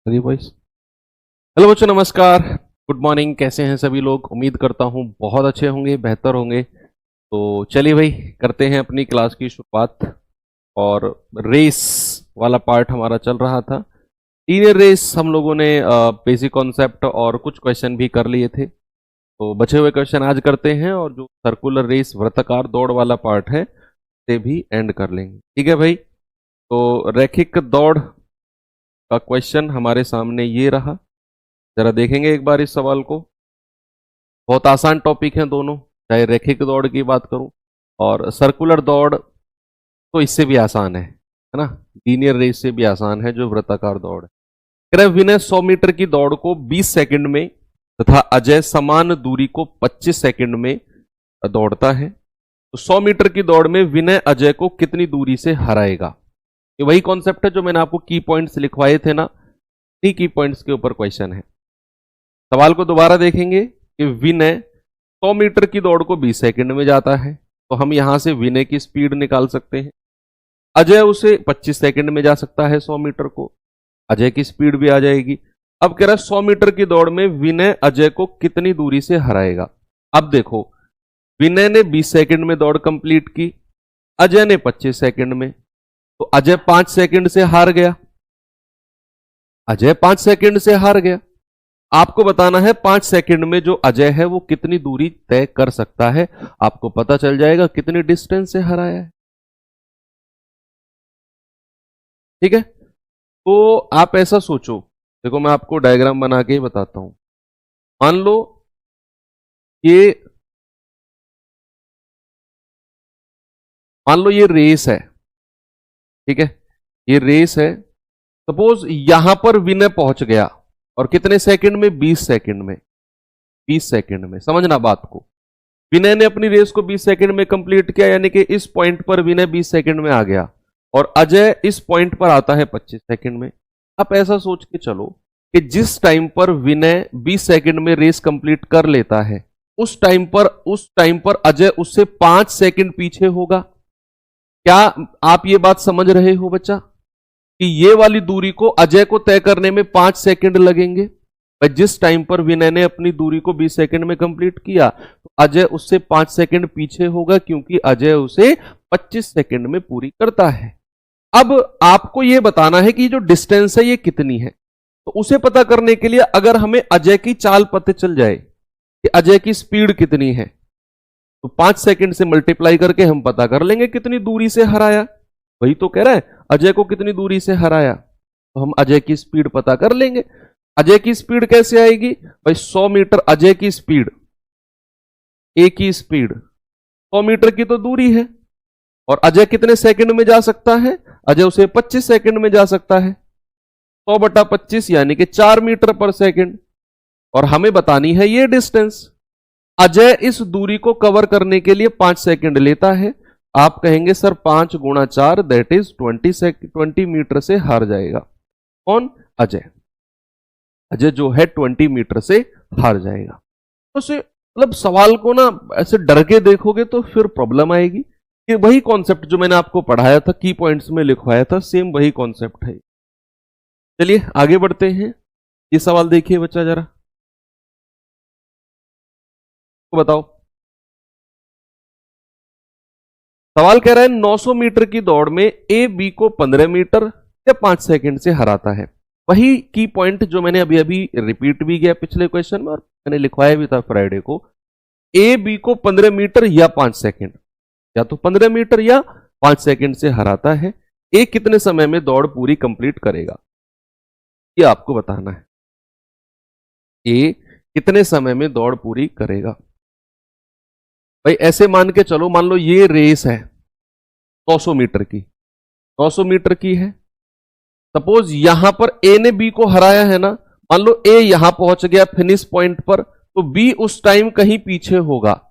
चलिए voice. Hello बच्चों, नमस्कार, गुड मॉर्निंग। कैसे हैं सभी लोग? उम्मीद करता हूँ बहुत अच्छे होंगे, बेहतर होंगे। तो चलिए भाई, करते हैं अपनी क्लास की शुरुआत। और रेस वाला पार्ट हमारा चल रहा था। लीनियर रेस हम लोगों ने बेसिक कॉन्सेप्ट और कुछ क्वेश्चन भी कर लिए थे। तो बचे हुए क्वेश्चन आज करते हैं, और जो सर्कुलर रेस वृत्ताकार दौड़ वाला पार्ट है से भी एंड कर लेंगे। ठीक है भाई। तो रैखिक दौड़ का क्वेश्चन हमारे सामने ये रहा। जरा देखेंगे एक बार इस सवाल को। बहुत आसान टॉपिक है दोनों, चाहे रैखिक दौड़ की बात करूं और सर्कुलर दौड़, तो इससे भी आसान है ना। लीनियर रेस से भी आसान है जो वृत्ताकार दौड़ है। कह रहे विनय 100 मीटर की दौड़ को 20 सेकंड में तथा अजय समान दूरी को 25 सेकंड में दौड़ता है। तो 100 मीटर की दौड़ में विनय अजय को कितनी दूरी से हराएगा? ये वही कॉन्सेप्ट है जो मैंने आपको की पॉइंट्स लिखवाए थे ना, इन्हीं की पॉइंट्स के ऊपर क्वेश्चन है। सवाल को दोबारा देखेंगे कि विनय 100 मीटर की दौड़ को 20 सेकंड में जाता है, तो हम यहां से विनय की स्पीड निकाल सकते हैं। अजय उसे 25 सेकंड में जा सकता है 100 मीटर को, अजय की स्पीड भी आ जाएगी। अब कह रहा है 100 मीटर की दौड़ में विनय अजय को कितनी दूरी से हराएगा। अब देखो, विनय ने 20 सेकंड में दौड़ कंप्लीट की, अजय ने 25 सेकंड में, तो अजय 5 सेकंड से हार गया। अजय 5 सेकंड से हार गया। आपको बताना है 5 सेकंड में जो अजय है वो कितनी दूरी तय कर सकता है। आपको पता चल जाएगा कितनी डिस्टेंस से हराया है। ठीक है, तो आप ऐसा सोचो। देखो, मैं आपको डायग्राम बना के ही बताता हूं। मान लो ये रेस है। ठीक है, ये रेस है। सपोज यहां पर विनय पहुंच गया, और कितने सेकंड में? 20 सेकंड में। 20 सेकंड में, समझना बात को। विनय ने अपनी रेस को 20 सेकंड में कंप्लीट किया, यानी कि इस पॉइंट पर विनय 20 सेकंड में आ गया, और अजय इस पॉइंट पर आता है 25 सेकंड में। आप ऐसा सोच के चलो कि जिस टाइम पर विनय 20 सेकंड में रेस कंप्लीट कर लेता है, उस टाइम पर अजय उससे 5 सेकंड पीछे होगा। क्या आप ये बात समझ रहे हो बच्चा, कि ये वाली दूरी को अजय को तय करने में 5 सेकंड लगेंगे? भाई, जिस टाइम पर विनय ने अपनी दूरी को 20 सेकंड में कंप्लीट किया, तो अजय उससे 5 सेकंड पीछे होगा, क्योंकि अजय उसे 25 सेकंड में पूरी करता है। अब आपको यह बताना है कि जो डिस्टेंस है ये कितनी है। तो उसे पता करने के लिए अगर हमें अजय की चाल पता चल जाए कि अजय की स्पीड कितनी है, तो 5 सेकंड से मल्टीप्लाई करके हम पता कर लेंगे कितनी दूरी से हराया। वही तो कह रहा है, अजय को कितनी दूरी से हराया, तो हम अजय की स्पीड पता कर लेंगे। अजय की स्पीड कैसे आएगी भाई? 100 मीटर अजय की स्पीड, ए की स्पीड, 100 मीटर की तो दूरी है, और अजय कितने सेकंड में जा सकता है? अजय उसे 25 सेकंड में जा सकता है। 100/25 यानी कि 4 मीटर पर सेकंड, और हमें बतानी है ये डिस्टेंस। अजय इस दूरी को कवर करने के लिए 5 सेकंड लेता है। आप कहेंगे सर 5 × 4 दैट इज 20 मीटर से हार जाएगा। कौन? अजय। अजय जो है 20 मीटर से हार जाएगा। तो मतलब सवाल को ना ऐसे डर के देखोगे तो फिर प्रॉब्लम आएगी। कि वही कॉन्सेप्ट जो मैंने आपको पढ़ाया था, की पॉइंट्स में लिखवाया था, सेम वही कॉन्सेप्ट है। चलिए आगे बढ़ते हैं। ये सवाल देखिए बच्चा जरा, तो बताओ। सवाल कह रहा है 900 मीटर की दौड़ में ए बी को 15 मीटर या 5 सेकंड से हराता है। वही की पॉइंट जो मैंने अभी अभी रिपीट भी किया पिछले क्वेश्चन में, और मैंने लिखवाया भी था फ्राइडे को। ए बी को 15 मीटर या 5 सेकंड, या तो 15 मीटर या 5 सेकंड से हराता है। ए कितने समय में दौड़ पूरी कंप्लीट करेगा, ये आपको बताना है। ए कितने समय में दौड़ पूरी करेगा? भाई ऐसे मान के चलो, मान लो ये रेस है 900 मीटर की, 900 मीटर की है। सपोज यहां पर ए ने बी को हराया है ना। मान लो ए यहां पहुंच गया फिनिश पॉइंट पर, तो बी उस टाइम कहीं पीछे होगा।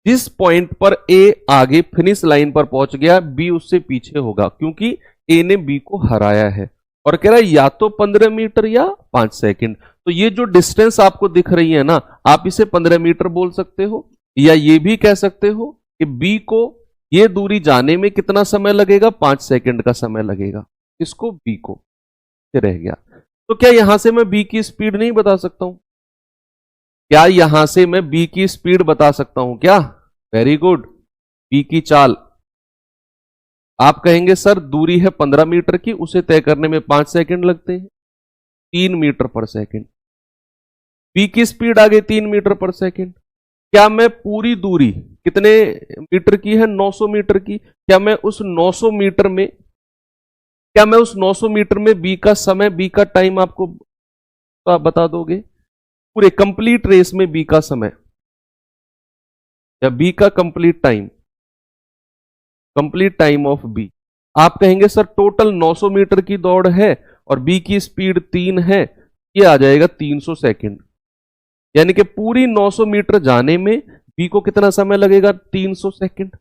जिस पॉइंट पर ए आगे फिनिश लाइन पर पहुंच गया, बी उससे पीछे होगा, क्योंकि ए ने बी को हराया है। और कह रहा है या तो 15 मीटर या 5 सेकंड। तो ये जो डिस्टेंस आपको दिख रही है ना, आप इसे 15 मीटर बोल सकते हो, या ये भी कह सकते हो कि बी को ये दूरी जाने में कितना समय लगेगा? 5 सेकंड का समय लगेगा। इसको बी को रह गया। तो क्या यहां से मैं बी की स्पीड नहीं बता सकता हूं? क्या यहां से मैं बी की स्पीड बता सकता हूं क्या? वेरी गुड, बी की चाल। आप कहेंगे सर दूरी है 15 मीटर की, उसे तय करने में 5 सेकंड लगते हैं, 3 मीटर पर सेकंड। बी की स्पीड आ गई 3 मीटर पर सेकंड। क्या मैं पूरी दूरी कितने मीटर की है? 900 मीटर की। क्या मैं उस 900 मीटर में क्या मैं उस 900 मीटर में बी का समय, बी का टाइम आपको तो आप बता दोगे? पूरे कंप्लीट रेस में बी का समय या बी का कंप्लीट टाइम ऑफ बी। आप कहेंगे सर टोटल 900 मीटर की दौड़ है और बी की स्पीड 3 है, ये आ जाएगा 300 सेकंड। यानी कि पूरी 900 मीटर जाने में बी को कितना समय लगेगा? 300 सेकंड।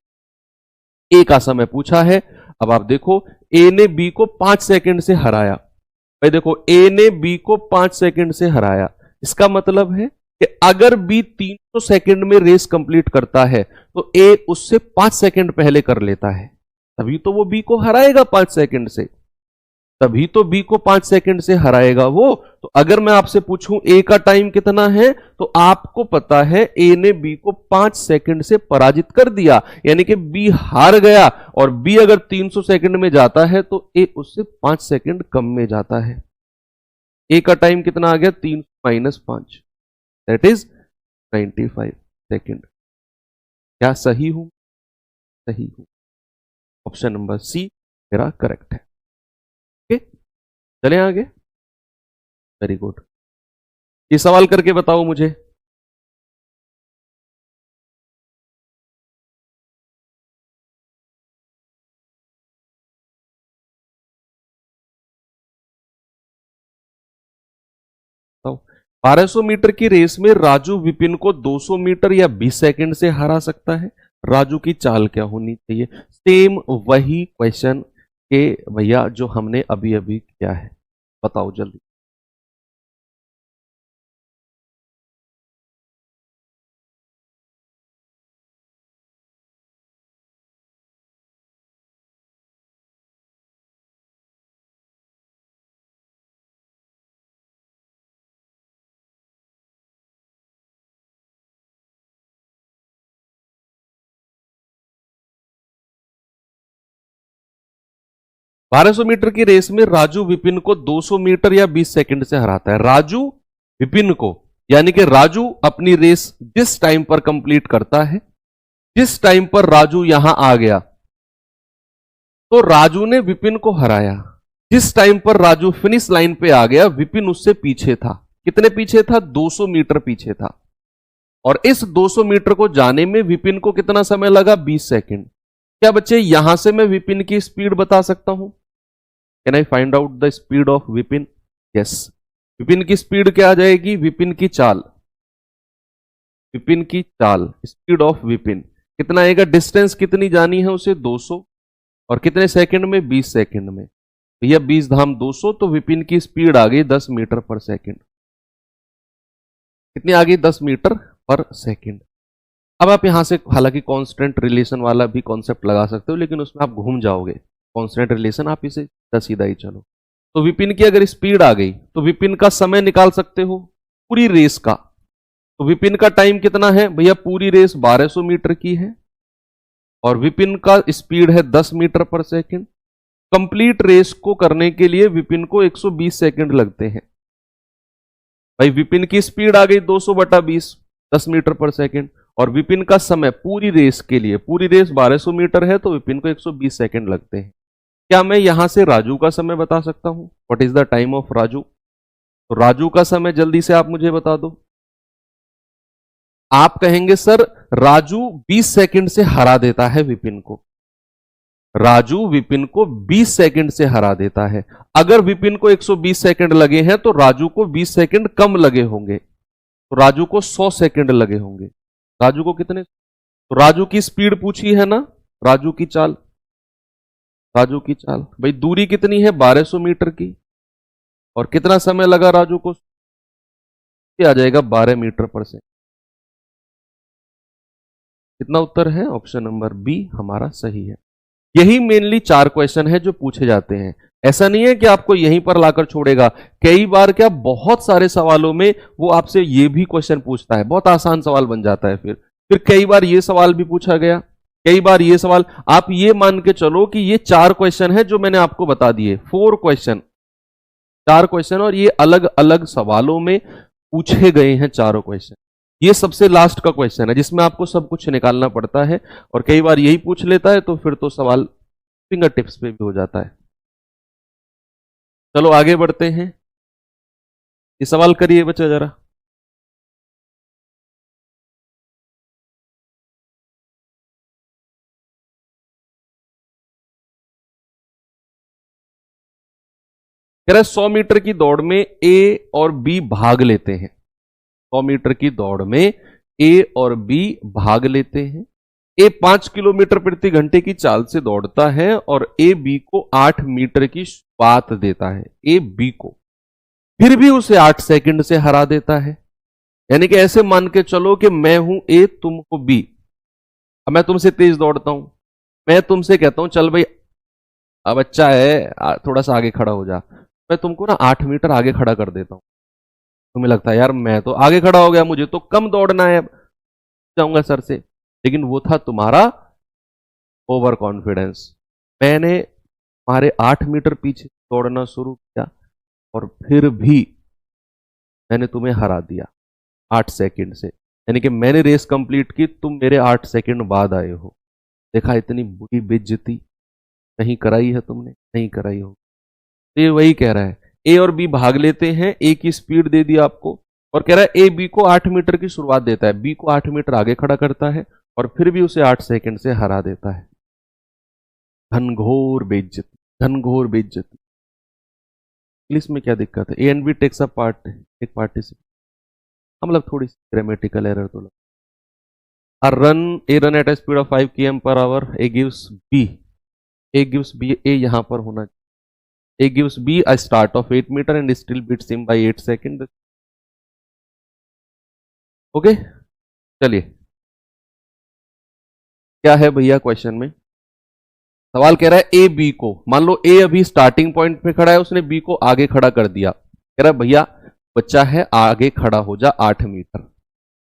ए का समय पूछा है। अब आप देखो, ए ने बी को 5 सेकंड से हराया। भाई देखो, ए ने बी को 5 सेकंड से हराया, इसका मतलब है कि अगर बी 300 सेकंड में रेस कंप्लीट करता है तो ए उससे 5 सेकंड पहले कर लेता है, तभी तो वो बी को हराएगा 5 सेकंड से, तभी तो बी को 5 सेकंड से हराएगा वो। तो अगर मैं आपसे पूछूं ए का टाइम कितना है, तो आपको पता है ए ने बी को 5 सेकंड से पराजित कर दिया, यानी कि बी हार गया। और बी अगर 300 सेकंड में जाता है तो ए उससे 5 सेकंड कम में जाता है। ए का टाइम कितना आ गया? 3 माइनस 5, दैट इज 95 सेकंड। क्या सही हूं? सही हूं। ऑप्शन नंबर सी मेरा करेक्ट है। ओके, चले आगे। Very good. ये सवाल करके बताओ मुझे। बताओ, 1200 मीटर की रेस में राजू विपिन को 200 मीटर या 20 सेकंड से हरा सकता है। राजू की चाल क्या होनी चाहिए? सेम वही क्वेश्चन के भैया जो हमने अभी अभी किया है, बताओ जल्दी। बारह सौ मीटर की रेस में राजू विपिन को 200 मीटर या 20 सेकंड से हराता है। राजू विपिन को, यानी कि राजू अपनी रेस जिस टाइम पर कंप्लीट करता है, जिस टाइम पर राजू यहां आ गया तो राजू ने विपिन को हराया। जिस टाइम पर राजू फिनिश लाइन पे आ गया, विपिन उससे पीछे था। कितने पीछे था? 200 मीटर पीछे था। और इस 200 मीटर को जाने में विपिन को कितना समय लगा? 20 सेकंड। क्या बच्चे यहां से मैं विपिन की स्पीड बता सकता हूं? Can I find out the speed of Vipin? Yes. Vipin की स्पीड क्या आ जाएगी? विपिन की चाल, विपिन की चाल, स्पीड ऑफ विपिन कितना आएगा? डिस्टेंस कितनी जानी है उसे? 200। और कितने सेकंड में? 20 सेकंड में। भैया 20 धाम 200, तो विपिन की स्पीड आ गई 10 मीटर पर सेकंड। कितनी आ गई? 10 मीटर पर सेकंड। अब आप यहां से हालांकि कांस्टेंट रिलेशन वाला भी कॉन्सेप्ट लगा सकते हो, लेकिन उसमें आप घूम जाओगे। कांस्टेंट रिलेशन आप इसे सीधा ही चलो। तो विपिन की अगर स्पीड आ गई तो विपिन का समय निकाल सकते हो पूरी रेस का। तो विपिन का टाइम कितना है भैया? पूरी रेस 1200 मीटर की है और विपिन का स्पीड है 10 मीटर पर सेकंड। कंप्लीट रेस को करने के लिए विपिन को 120 सेकंड लगते हैं। भाई विपिन की स्पीड आ गई 200/20, 10 मीटर पर सेकंड। और विपिन का समय पूरी रेस के लिए, पूरी रेस 1200 मीटर है तो विपिन को 120 सेकंड लगते हैं। क्या मैं यहां से राजू का समय बता सकता हूं? What is the time of Raju? तो राजू का समय जल्दी से आप मुझे बता दो। आप कहेंगे सर राजू 20 सेकंड से हरा देता है विपिन को। राजू विपिन को 20 सेकंड से हरा देता है। अगर विपिन को 120 सेकंड लगे हैं तो राजू को 20 सेकंड कम लगे होंगे, तो राजू को 100 सेकंड लगे होंगे। राजू को कितने? तो राजू की स्पीड पूछी है ना, राजू की चाल। राजू की चाल भाई दूरी कितनी है? 1200 मीटर की। और कितना समय लगा राजू को? आ जाएगा 12 मीटर पर सेकंड। कितना उत्तर है? ऑप्शन नंबर बी हमारा सही है। यही मेनली 4 क्वेश्चन है जो पूछे जाते हैं। ऐसा नहीं है कि आपको यहीं पर लाकर छोड़ेगा। कई बार क्या बहुत सारे सवालों में वो आपसे ये भी क्वेश्चन पूछता है, बहुत आसान सवाल बन जाता है। फिर कई बार ये सवाल भी पूछा गया, कई बार ये सवाल। आप ये मान के चलो कि ये 4 क्वेश्चन है जो मैंने आपको बता दिए, 4 क्वेश्चन, 4 क्वेश्चन, और ये अलग अलग सवालों में पूछे गए हैं चारों क्वेश्चन। ये सबसे लास्ट का क्वेश्चन है जिसमें आपको सब कुछ निकालना पड़ता है, और कई बार यही पूछ लेता है तो फिर तो सवाल फिंगर टिप्स पे भी हो जाता है। चलो आगे बढ़ते हैं, ये सवाल करिए बच्चा जरा। कह रहा है 100 मीटर की दौड़ में ए और बी भाग लेते हैं। 100 मीटर की दौड़ में ए और बी भाग लेते हैं। ए 5 किलोमीटर प्रति घंटे की चाल से दौड़ता है और ए बी को 8 मीटर की शुरुआत देता है। ए बी को फिर भी उसे 8 सेकंड से हरा देता है। यानी कि ऐसे मान के चलो कि मैं हूं ए, तुम हो बी। अब मैं तुमसे तेज दौड़ता हूं, मैं तुमसे कहता हूं चल भाई अब बच्चा है थोड़ा सा आगे खड़ा हो जा, मैं तुमको ना 8 मीटर आगे खड़ा कर देता हूं। तुम्हें लगता है यार मैं तो आगे खड़ा हो गया, मुझे तो कम दौड़ना है, जाऊंगा सर से। लेकिन वो था तुम्हारा ओवर कॉन्फिडेंस। मैंने तुम्हारे 8 मीटर पीछे दौड़ना शुरू किया और फिर भी मैंने तुम्हें हरा दिया 8 सेकंड से। यानी कि मैंने रेस कंप्लीट की, तुम मेरे 8 सेकंड बाद आए हो। देखा इतनी बुरी बेइज्जती नहीं कराई है तुमने, नहीं कराई हो। तो ये वही कह रहा है, ए और बी भाग लेते हैं, ए की स्पीड दे दी आपको और कह रहा है ए बी को 8 मीटर की शुरुआत देता है, बी को 8 मीटर आगे खड़ा करता है और फिर भी उसे 8 सेकंड से हरा देता है। घनघोर बेइज्जती, घनघोर बेइज्जती। इंग्लिश में क्या दिक्कत है? A and B takes a part, एक पार्टिसिपेट, मतलब थोड़ी सी ग्रामेटिकल एरर तो लगा। A run at a speed of 5 km per hour, A gives B, A यहां पर होना चाहिए। A gives B a start of 8 meter and still beats him by 8 seconds. Okay, चलिए क्या है भैया क्वेश्चन में? सवाल कह रहा है ए बी को, मान लो ए अभी स्टार्टिंग पॉइंट पे खड़ा है, उसने बी को आगे खड़ा कर दिया। कह रहा है भैया बच्चा है आगे खड़ा हो जा 8 मीटर।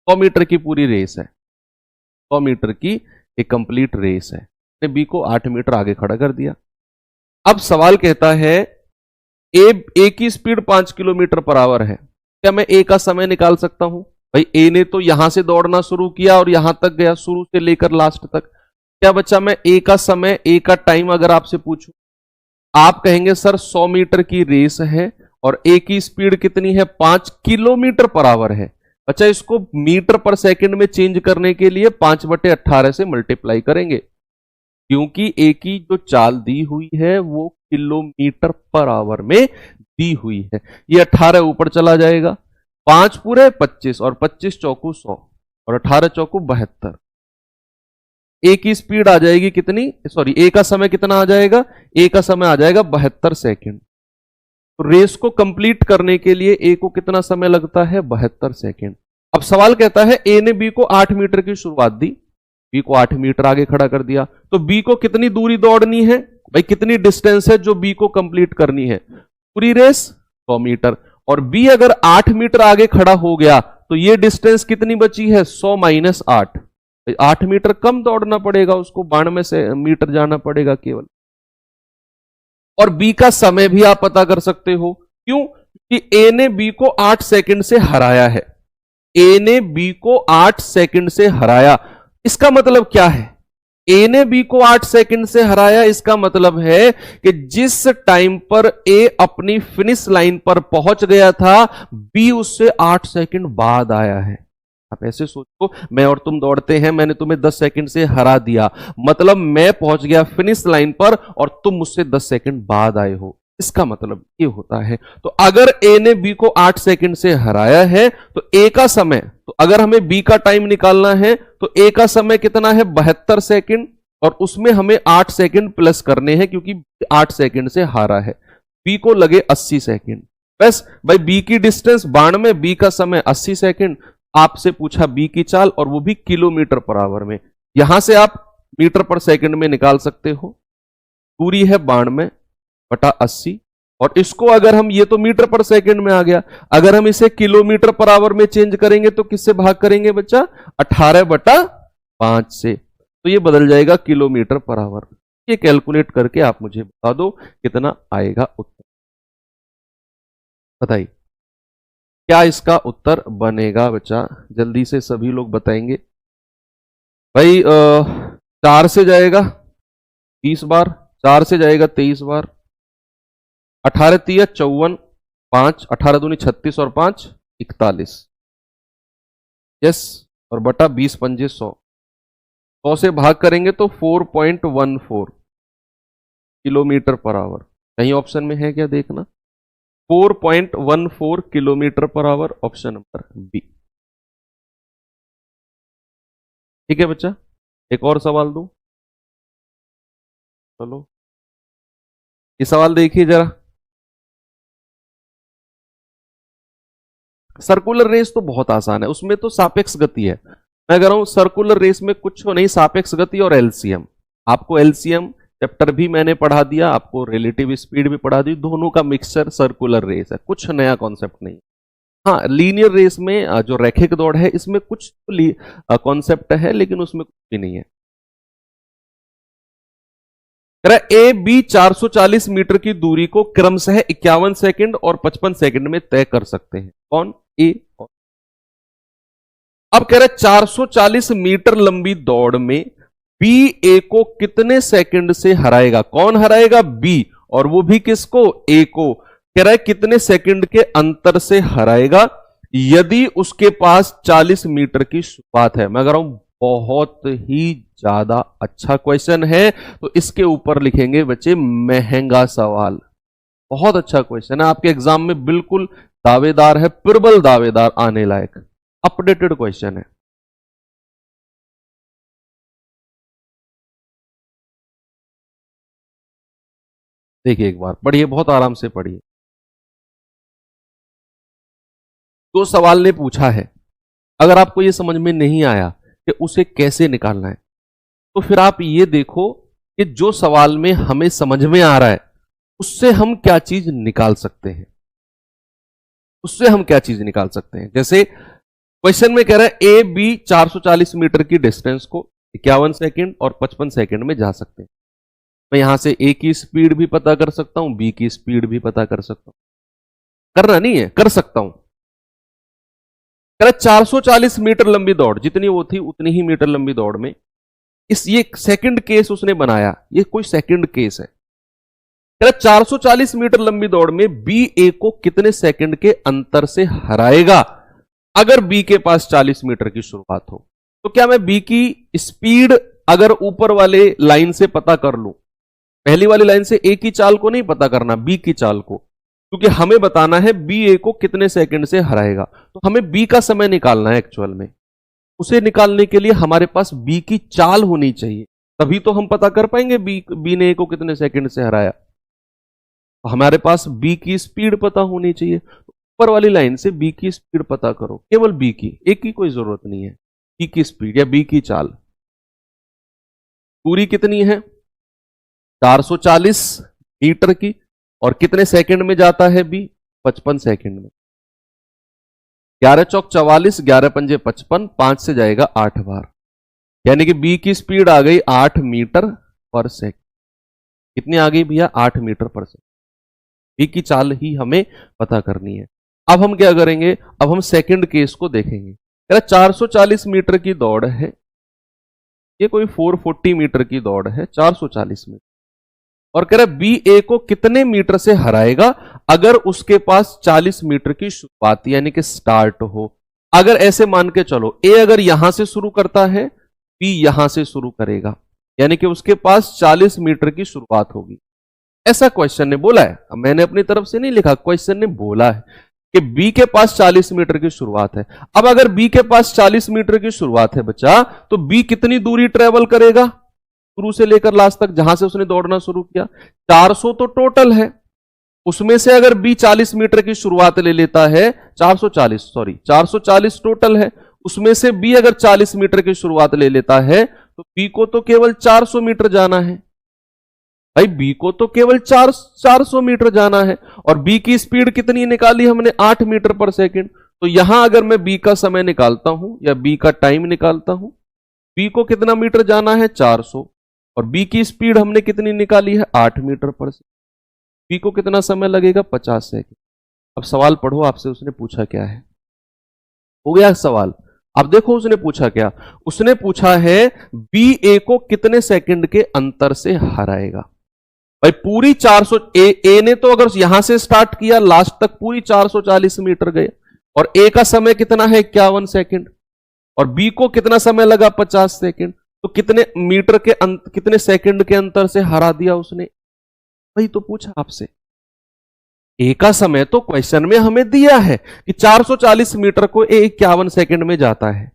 100 मीटर की पूरी रेस है, 100 मीटर की एक कंप्लीट रेस है, उसने बी को 8 मीटर आगे खड़ा कर दिया। अब सवाल कहता है ए की स्पीड 5 किलोमीटर पर आवर है, क्या मैं ए का समय निकाल सकता हूं? भाई ए ने तो यहां से दौड़ना शुरू किया और यहां तक गया, शुरू से लेकर लास्ट तक। क्या बच्चा मैं ए का समय, ए का टाइम अगर आपसे पूछूं, आप कहेंगे सर 100 मीटर की रेस है और ए की स्पीड कितनी है? 5 किलोमीटर पर आवर है। अच्छा, इसको मीटर पर सेकंड में चेंज करने के लिए 5/18 से मल्टीप्लाई करेंगे, क्योंकि ए की जो चाल दी हुई है वो किलोमीटर पर आवर में दी हुई है। ये 18 ऊपर चला जाएगा, 5 पूरे 25 और 25 चौकू 100 और 18 चौकू 72। ए की स्पीड आ जाएगी कितनी, सॉरी ए का समय कितना आ जाएगा? ए का समय आ जाएगा 72 सेकंड। तो रेस को कंप्लीट करने के लिए ए को कितना समय लगता है? 72 सेकंड। अब सवाल कहता है ए ने बी को 8 मीटर की शुरुआत दी, बी को 8 मीटर आगे खड़ा कर दिया, तो बी को कितनी दूरी दौड़नी है? भाई कितनी डिस्टेंस है जो बी को कंप्लीट करनी है? पूरी रेस 100 मीटर, और बी अगर 8 मीटर आगे खड़ा हो गया तो ये डिस्टेंस कितनी बची है? 100 - 8, 8 मीटर कम दौड़ना पड़ेगा उसको, 92 से मीटर जाना पड़ेगा केवल। और बी का समय भी आप पता कर सकते हो, क्यों? क्योंकि ए ने बी को 8 सेकंड से हराया है, ए ने बी को 8 सेकंड से हराया। इसका मतलब क्या है? ए ने बी को 8 सेकंड से हराया, इसका मतलब है कि जिस टाइम पर ए अपनी फिनिश लाइन पर पहुंच गया था, बी उससे 8 सेकंड बाद आया है। आप ऐसे सोचो, मैं और तुम दौड़ते हैं, मैंने तुम्हें 10 सेकंड से हरा दिया, मतलब मैं पहुंच गया फिनिश लाइन पर और तुम मुझसे 10 सेकंड बाद आए हो। इसका मतलब ये होता है। तो अगर ए ने बी को 8 सेकंड से हराया है तो ए का समय, तो अगर हमें बी का टाइम निकालना है तो ए का समय कितना है? 72 सेकंड, और उसमें हमें 8 सेकंड प्लस करने हैं क्योंकि 8 सेकंड से हारा है। बी को लगे 80 सेकंड। बस भाई बी की डिस्टेंस 92, बी का समय 80 सेकंड। आपसे पूछा बी की चाल, और वो भी किलोमीटर पर आवर में। यहां से आप मीटर पर सेकंड में निकाल सकते हो। दूरी है 92 बटा 80, और इसको अगर हम, ये तो मीटर पर सेकंड में आ गया, अगर हम इसे किलोमीटर पर आवर में चेंज करेंगे तो किससे भाग करेंगे बच्चा? 18/5 से, तो ये बदल जाएगा किलोमीटर पर आवर। ये कैलकुलेट करके आप मुझे बता दो कितना आएगा उत्तर। बताइए क्या इसका उत्तर बनेगा बच्चा? जल्दी से सभी लोग बताएंगे। भाई 4 से जाएगा 20 बार, 4 से जाएगा 23 बार, 18 3 54, 5 18 दूनी 36 और 5 41, यस, और बटा 20 पंजे 100, 100 से भाग करेंगे तो 4.14 किलोमीटर पर आवर। कहीं ऑप्शन में है क्या देखना? 4.14 kilometre per hour, option number B. ठीक है बच्चा, एक और सवाल दूं? चलो ये सवाल देखिए जरा। सर्कुलर रेस तो बहुत आसान है, उसमें तो सापेक्ष गति है। मैं कह रहा हूं सर्कुलर रेस में कुछ नहीं, सापेक्ष गति और एलसीएम। आपको एलसीएम चैप्टर भी मैंने पढ़ा दिया, आपको रिलेटिव स्पीड भी पढ़ा दी, दोनों का मिक्सचर सर्कुलर रेस है, कुछ नया कॉन्सेप्ट नहीं। हाँ, लीनियर रेस में जो रैखिक दौड़ है इसमें कुछ कॉन्सेप्ट है, लेकिन उसमें कुछ भी नहीं है। ए बी 440 मीटर की दूरी को क्रमशः 51 सेकंड और 55 सेकंड में तय कर सकते हैं। कौन? ए। अब कह रहे 440 मीटर लंबी दौड़ में बी ए को कितने सेकंड से हराएगा? कौन हराएगा? बी, और वो भी किसको? ए को। कह रहा है कितने सेकंड के अंतर से हराएगा यदि उसके पास 40 मीटर की शुरुआत है। मैं कह रहा हूं बहुत ही ज्यादा अच्छा क्वेश्चन है, तो इसके ऊपर लिखेंगे बच्चे महंगा सवाल। बहुत अच्छा क्वेश्चन है, आपके एग्जाम में बिल्कुल दावेदार है, प्रबल दावेदार, आने लायक अपडेटेड क्वेश्चन है। देखिए एक बार पढ़िए, बहुत आराम से पढ़िए। तो सवाल ने पूछा है, अगर आपको यह समझ में नहीं आया कि उसे कैसे निकालना है, तो फिर आप ये देखो कि जो सवाल में हमें समझ में आ रहा है उससे हम क्या चीज निकाल सकते हैं, उससे हम क्या चीज निकाल सकते हैं। जैसे क्वेश्चन में कह रहा है ए बी 440 मीटर की डिस्टेंस को 51 सेकंड और 55 सेकंड में जा सकते हैं। मैं यहां से ए की स्पीड भी पता कर सकता हूं, बी की स्पीड भी पता कर सकता हूं। करना नहीं है, कर सकता हूं। 440 मीटर लंबी दौड़, जितनी वो थी उतनी ही मीटर लंबी दौड़ में ये सेकंड केस उसने बनाया, ये कोई सेकंड केस है। 440 मीटर लंबी दौड़ में बी ए को कितने सेकंड के अंतर से हराएगा अगर बी के पास 40 मीटर की शुरुआत हो। तो क्या मैं बी की स्पीड अगर ऊपर वाले लाइन से पता कर लूं, पहली वाली लाइन से ए की चाल को नहीं पता करना, बी की चाल को, क्योंकि हमें बताना है बी ए को कितने सेकंड से हराएगा, तो हमें बी का समय निकालना है एक्चुअल में। उसे निकालने के लिए हमारे पास बी की चाल होनी चाहिए, तभी तो हम पता कर पाएंगे बी ने ए को कितने सेकंड से हराया। तो हमारे पास बी की स्पीड पता होनी चाहिए, ऊपर वाली लाइन से बी की स्पीड पता करो, केवल बी की, ए की कोई जरूरत नहीं है। बी की स्पीड या बी की चाल, दूरी कितनी है? 440 मीटर की, और कितने सेकंड में जाता है बी? 55 सेकंड में। 11 चौक 44, 11 पंजे 55, 5 से जाएगा 8 बार, यानी कि बी की स्पीड आ गई 8 मीटर पर सेकंड। कितनी आ गई भैया? 8 मीटर पर सेकंड। बी की चाल ही हमें पता करनी है। अब हम क्या करेंगे? अब हम सेकंड केस को देखेंगे। 440 मीटर की दौड़ है, ये कोई 440 मीटर की दौड़ है, 440 मीटर, और कह रहा बी ए को कितने मीटर से हराएगा अगर उसके पास 40 मीटर की शुरुआत यानी कि स्टार्ट हो। अगर ऐसे मान के चलो, ए अगर यहां से शुरू करता है, बी यहां से शुरू करेगा, यानी कि उसके पास 40 मीटर की शुरुआत होगी। ऐसा क्वेश्चन ने बोला है, अब मैंने अपनी तरफ से नहीं लिखा, क्वेश्चन ने बोला है कि बी के पास 40 मीटर की शुरुआत है। अब अगर बी के पास 40 मीटर की शुरुआत है बच्चा, तो बी कितनी दूरी ट्रेवल करेगा शुरू से लेकर लास्ट तक, जहां से उसने दौड़ना शुरू किया? 400 तो टोटल है, उसमें से अगर बी 40 मीटर की शुरुआत ले लेता है, 440 टोटल है, उसमें से बी अगर 40 मीटर की शुरुआत ले लेता है, तो बी को तो केवल 400 मीटर जाना है। भाई बी को तो केवल 400 मीटर जाना है और बी की स्पीड कितनी निकाली हमने 8 मीटर पर सेकंड। तो यहां अगर मैं बी का समय निकालता हूं या बी का टाइम निकालता हूं, बी को कितना मीटर जाना है 400 और बी की स्पीड हमने कितनी निकाली है 8 मीटर पर सेकंड। बी को कितना समय लगेगा 50 सेकंड। अब सवाल पढ़ो, आपसे उसने पूछा क्या है। हो गया सवाल। अब देखो उसने पूछा क्या, उसने पूछा है बी ए को कितने सेकंड के अंतर से हराएगा। भाई पूरी 400 ए ने तो अगर यहां से स्टार्ट किया लास्ट तक पूरी 440 मीटर गए और ए का समय कितना है 51 सेकंड और बी को कितना समय लगा 50 सेकंड। तो कितने मीटर के कितने सेकंड के अंतर से हरा दिया उसने, वही तो पूछा आपसे। ए का समय तो क्वेश्चन में हमें दिया है कि 440 मीटर को ए 51 सेकंड में जाता है।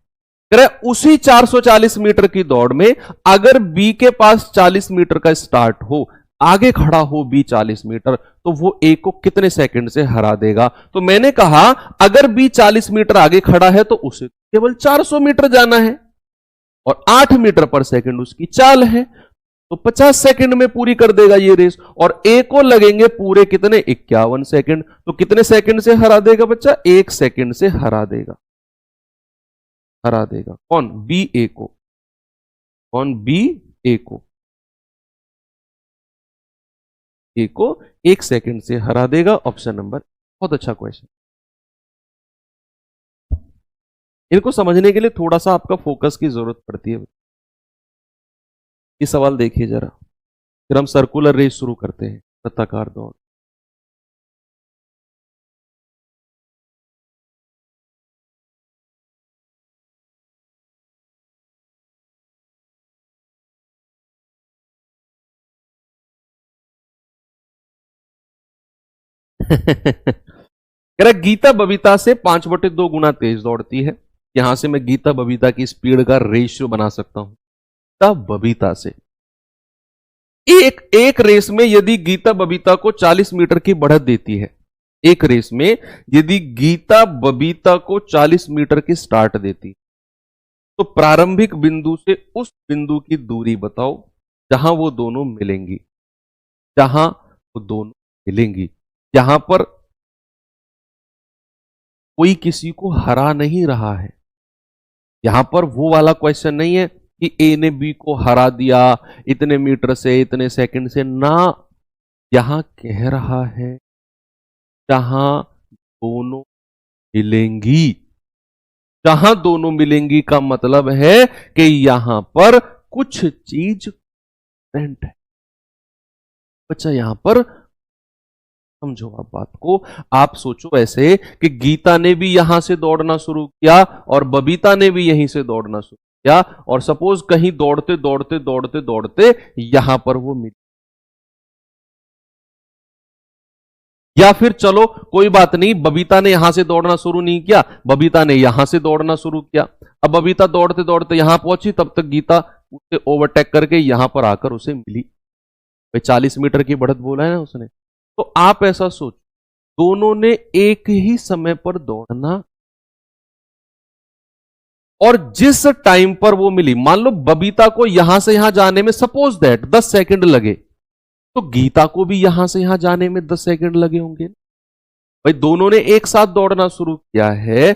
उसी 440 मीटर की दौड़ में अगर बी के पास 40 मीटर का स्टार्ट हो, आगे खड़ा हो बी 40 मीटर, तो वो ए को कितने सेकंड से हरा देगा। तो मैंने कहा अगर बी 40 मीटर आगे खड़ा है तो उसे केवल 400 मीटर जाना है और 8 मीटर पर सेकंड उसकी चाल है, तो 50 सेकंड में पूरी कर देगा ये रेस। और ए को लगेंगे पूरे कितने 51 सेकंड। तो कितने सेकंड से हरा देगा बच्चा, 1 सेकंड से हरा देगा। हरा देगा कौन, बी ए को। कौन, बी ए को। ए को 1 सेकंड से हरा देगा। ऑप्शन नंबर, बहुत अच्छा क्वेश्चन। इनको समझने के लिए थोड़ा सा आपका फोकस की जरूरत पड़ती है। ये सवाल देखिए जरा, फिर हम सर्कुलर रेस शुरू करते हैं, वृत्ताकार दौड़। गीता बबीता से 5/2 गुना तेज दौड़ती है। यहां से मैं गीता बबीता की स्पीड का रेशियो बना सकता हूं। गीता बबीता से एक रेस में यदि गीता बबीता को 40 मीटर की बढ़त देती है, एक रेस में यदि गीता बबीता को 40 मीटर की स्टार्ट देती, तो प्रारंभिक बिंदु से उस बिंदु की दूरी बताओ जहां वो दोनों मिलेंगी। जहां वो दोनों मिलेंगी, यहां पर कोई किसी को हरा नहीं रहा है। यहां पर वो वाला क्वेश्चन नहीं है कि ए ने बी को हरा दिया इतने मीटर से इतने सेकंड से ना। यहां कह रहा है जहां दोनों मिलेंगी। जहां दोनों मिलेंगी का मतलब है कि यहां पर कुछ चीज डिफरेंट है। बच्चा यहां पर समझो आप बात को। आप सोचो ऐसे कि गीता ने भी यहां से दौड़ना शुरू किया और बबीता ने भी यहीं से दौड़ना शुरू किया और सपोज कहीं दौड़ते दौड़ते दौड़ते दौड़ते यहां पर वो मिली, या फिर चलो कोई बात नहीं, बबीता ने यहां से दौड़ना शुरू नहीं किया, बबीता ने यहां से दौड़ना शुरू किया। अब बबीता दौड़ते दौड़ते यहां पहुंची, तब तक गीता उसे ओवरटेक करके यहां पर आकर उसे मिली। भाई 40 मीटर की बढ़त बोला है ना उसने। तो आप ऐसा सोच, दोनों ने एक ही समय पर दौड़ना और जिस टाइम पर वो मिली, मान लो बबीता को यहां से यहां जाने में सपोज दैट 10 सेकंड लगे, तो गीता को भी यहां से यहां जाने में 10 सेकंड लगे होंगे। भाई दोनों ने एक साथ दौड़ना शुरू किया है।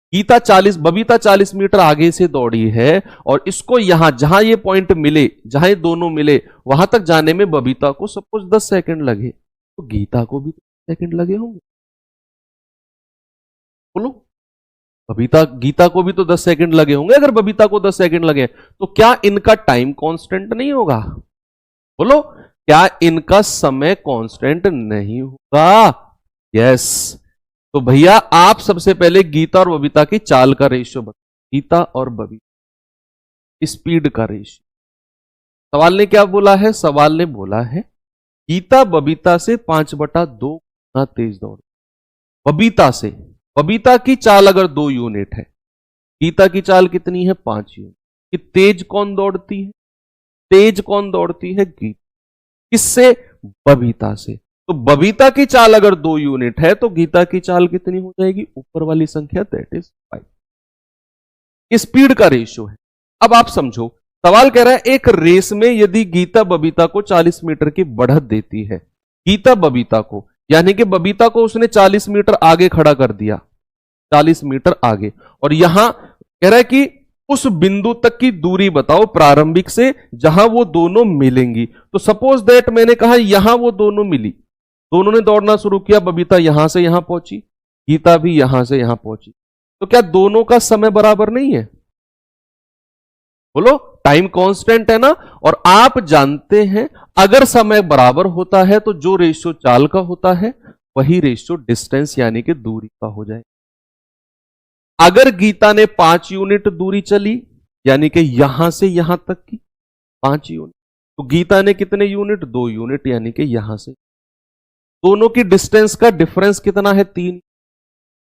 बबीता 40 मीटर आगे से दौड़ी है और इसको यहां जहां ये पॉइंट मिले, जहां ये दोनों मिले, वहां तक जाने में बबीता को सपोज 10 सेकंड लगे, तो गीता को भी 10 सेकंड लगे होंगे। बोलो, गीता को भी तो 10 सेकंड लगे होंगे। अगर बबीता को 10 सेकंड लगे तो क्या इनका टाइम कांस्टेंट नहीं होगा? बोलो, क्या इनका समय कांस्टेंट नहीं होगा? यस। तो भैया आप सबसे पहले गीता और बबीता की चाल का रेशियो बताओ। गीता और बबीता स्पीड का रेशियो। सवाल ने क्या बोला है? सवाल ने बोला है गीता बबीता से 5/2 गुना तेज दौड़। बबीता की चाल अगर 2 यूनिट है, गीता की चाल कितनी है? 5 यूनिट। कि तेज कौन दौड़ती है? तेज कौन दौड़ती है? गीता। किससे? बबीता से। तो बबीता की चाल अगर 2 यूनिट है तो गीता की चाल कितनी हो जाएगी? ऊपर वाली संख्या, दैट इज 5। स्पीड का रेशियो है। अब आप समझो सवाल कह रहा है एक रेस में यदि गीता बबीता को 40 मीटर की बढ़त देती है, गीता बबीता को, यानी कि बबीता को उसने 40 मीटर आगे खड़ा कर दिया, 40 मीटर आगे, और यहां कह रहा है कि उस बिंदु तक की दूरी बताओ प्रारंभिक से जहां वो दोनों मिलेंगी। तो सपोज दैट मैंने कहा यहां वो दोनों मिली, दोनों ने दौड़ना शुरू किया, बबीता यहां से यहां पहुंची, गीता भी यहां से यहां पहुंची, तो क्या दोनों का समय बराबर नहीं है? बोलो, टाइम कांस्टेंट है ना, और आप जानते हैं अगर समय बराबर होता है तो जो रेशियो चाल का होता है वही रेशियो डिस्टेंस यानी कि दूरी का हो जाए। अगर गीता ने 5 यूनिट दूरी चली, यानी कि यहां से यहां तक की 5 यूनिट, तो गीता ने कितने यूनिट? 2 यूनिट, यानी कि यहां से, दोनों की डिस्टेंस का डिफरेंस कितना है? 3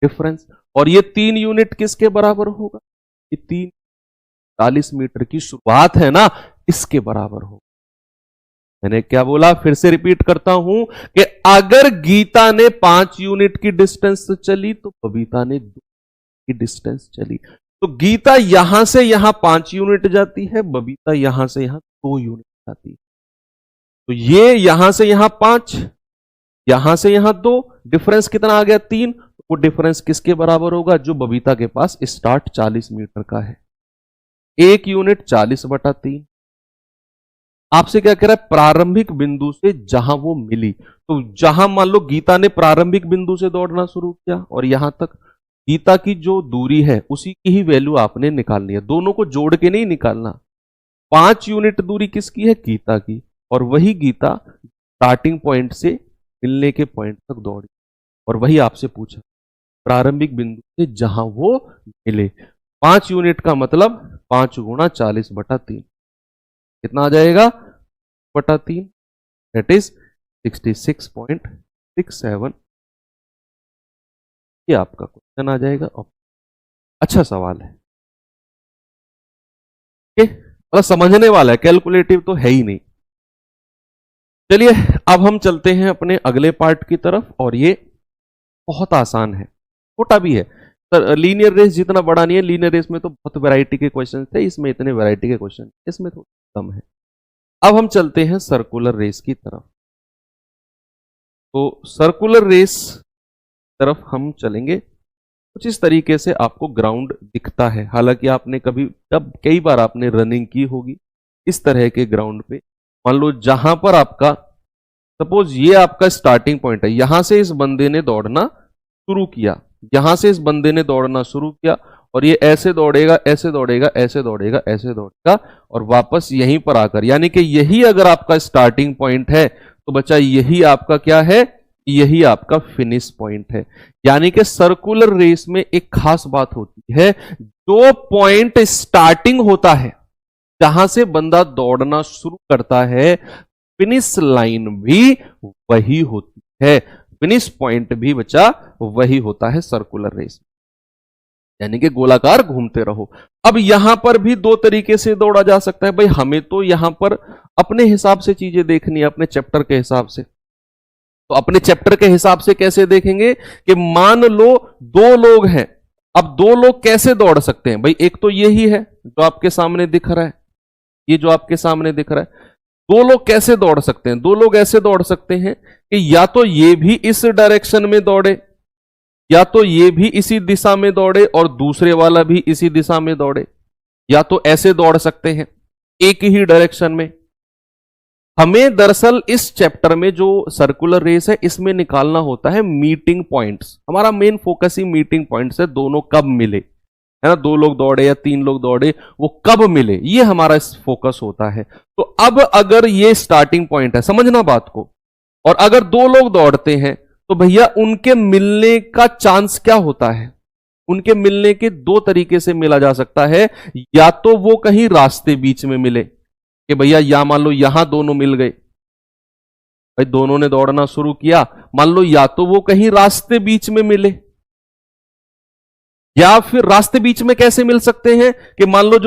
डिफरेंस, और ये 3 यूनिट किसके बराबर होगा? ये 3 40 मीटर की शुरुआत है ना, इसके बराबर होगा। मैंने क्या बोला, फिर से रिपीट करता हूं कि अगर गीता ने 5 यूनिट की डिस्टेंस चली तो बबीता ने 2 की डिस्टेंस चली, तो गीता यहां से यहां 5 यूनिट जाती है, बबीता यहां से यहां 2 यूनिट जाती है। तो ये यहां से यहां 5, यहां से यहां 2, डिफरेंस कितना आ गया? 3। वो डिफरेंस किसके बराबर होगा? जो बबीता के पास स्टार्ट 40 मीटर का है, 1 यूनिट 40/3। आपसे क्या कह रहा है? प्रारंभिक बिंदु से जहां वो मिली, तो जहां मान लो गीता ने प्रारंभिक बिंदु से दौड़ना शुरू किया और यहां तक, गीता की जो दूरी है उसी की ही वैल्यू आपने निकालनी है, दोनों को जोड़ के नहीं निकालना। 5 यूनिट दूरी किसकी है? गीता की, और वही गीता स्टार्टिंग पॉइंट से मिलने के पॉइंट तक दौड़ी, और वही आपसे पूछा प्रारंभिक बिंदु से जहां वो मिले। 5 यूनिट का मतलब 5 गुणा 40/3, कितना आ जाएगा? बटा 3, दैट इज 66.67। ये आपका क्वेश्चन आ जाएगा। अच्छा सवाल है, मतलब समझने वाला है, कैलकुलेटिव तो है ही नहीं। चलिए अब हम चलते हैं अपने अगले पार्ट की तरफ, और ये बहुत आसान है, छोटा भी है। सर लीनियर रेस जितना बड़ा नहीं है, लीनियर रेस में तो बहुत वैरायटी के क्वेश्चन थे, इसमें इतने वैरायटी के क्वेश्चन, इसमें थोड़ा कम है। अब हम चलते हैं सर्कुलर रेस की तरफ। तो सर्कुलर रेस तरफ हम चलेंगे, कुछ इस तरीके से आपको ग्राउंड दिखता है, हालांकि आपने कई बार आपने रनिंग की होगी इस तरह के ग्राउंड पे। मान लो जहां पर आपका, सपोज ये आपका स्टार्टिंग पॉइंट है, यहां से इस बंदे ने दौड़ना शुरू किया, यहां से इस बंदे ने दौड़ना शुरू किया, और ये ऐसे दौड़ेगा, ऐसे दौड़ेगा, ऐसे दौड़ेगा, ऐसे दौड़ेगा, और वापस यहीं पर आकर, यानी कि यही अगर आपका स्टार्टिंग पॉइंट है तो बच्चा यही आपका क्या है? यही आपका फिनिश पॉइंट है। यानी कि सर्कुलर रेस में एक खास बात होती है, जो पॉइंट स्टार्टिंग होता है, जहां से बंदा दौड़ना शुरू करता है, फिनिश लाइन भी वही होती है, फिनिश पॉइंट भी बच्चा वही होता है सर्कुलर रेस, यानी कि गोलाकार घूमते रहो। अब यहां पर भी 2 तरीके से दौड़ा जा सकता है। भाई हमें तो यहां पर अपने हिसाब से चीजें देखनी है, अपने चैप्टर के हिसाब से। तो अपने चैप्टर के हिसाब से कैसे देखेंगे कि मान लो 2 लोग हैं, अब 2 लोग कैसे दौड़ सकते हैं? भाई एक तो यही है जो आपके सामने दिख रहा है, ये जो आपके सामने दिख रहा है। 2 लोग कैसे दौड़ सकते हैं? 2 लोग ऐसे दौड़ सकते हैं कि या तो ये भी इस डायरेक्शन में दौड़े, या तो ये भी इसी दिशा में दौड़े और दूसरे वाला भी इसी दिशा में दौड़े, या तो ऐसे दौड़ सकते हैं एक ही डायरेक्शन में। हमें दरअसल इस चैप्टर में जो सर्कुलर रेस है इसमें निकालना होता है मीटिंग पॉइंट्स। हमारा मेन फोकस ही मीटिंग पॉइंट्स है, दोनों कब मिले, है ना, 2 लोग दौड़े या 3 लोग दौड़े, वो कब मिले, ये हमारा फोकस होता है। तो अब अगर ये स्टार्टिंग पॉइंट है, समझना बात को, और अगर 2 लोग दौड़ते हैं तो भैया उनके मिलने का चांस क्या होता है? उनके मिलने के 2 तरीके से मिला जा सकता है, या तो वो कहीं रास्ते बीच में मिले कि भैया या मान लो यहां दोनों मिल गए, भाई दोनों ने दौड़ना शुरू किया, मान लो या तो वो कहीं रास्ते बीच में मिले, या फिर रास्ते बीच में कैसे मिल सकते हैं कि मान लो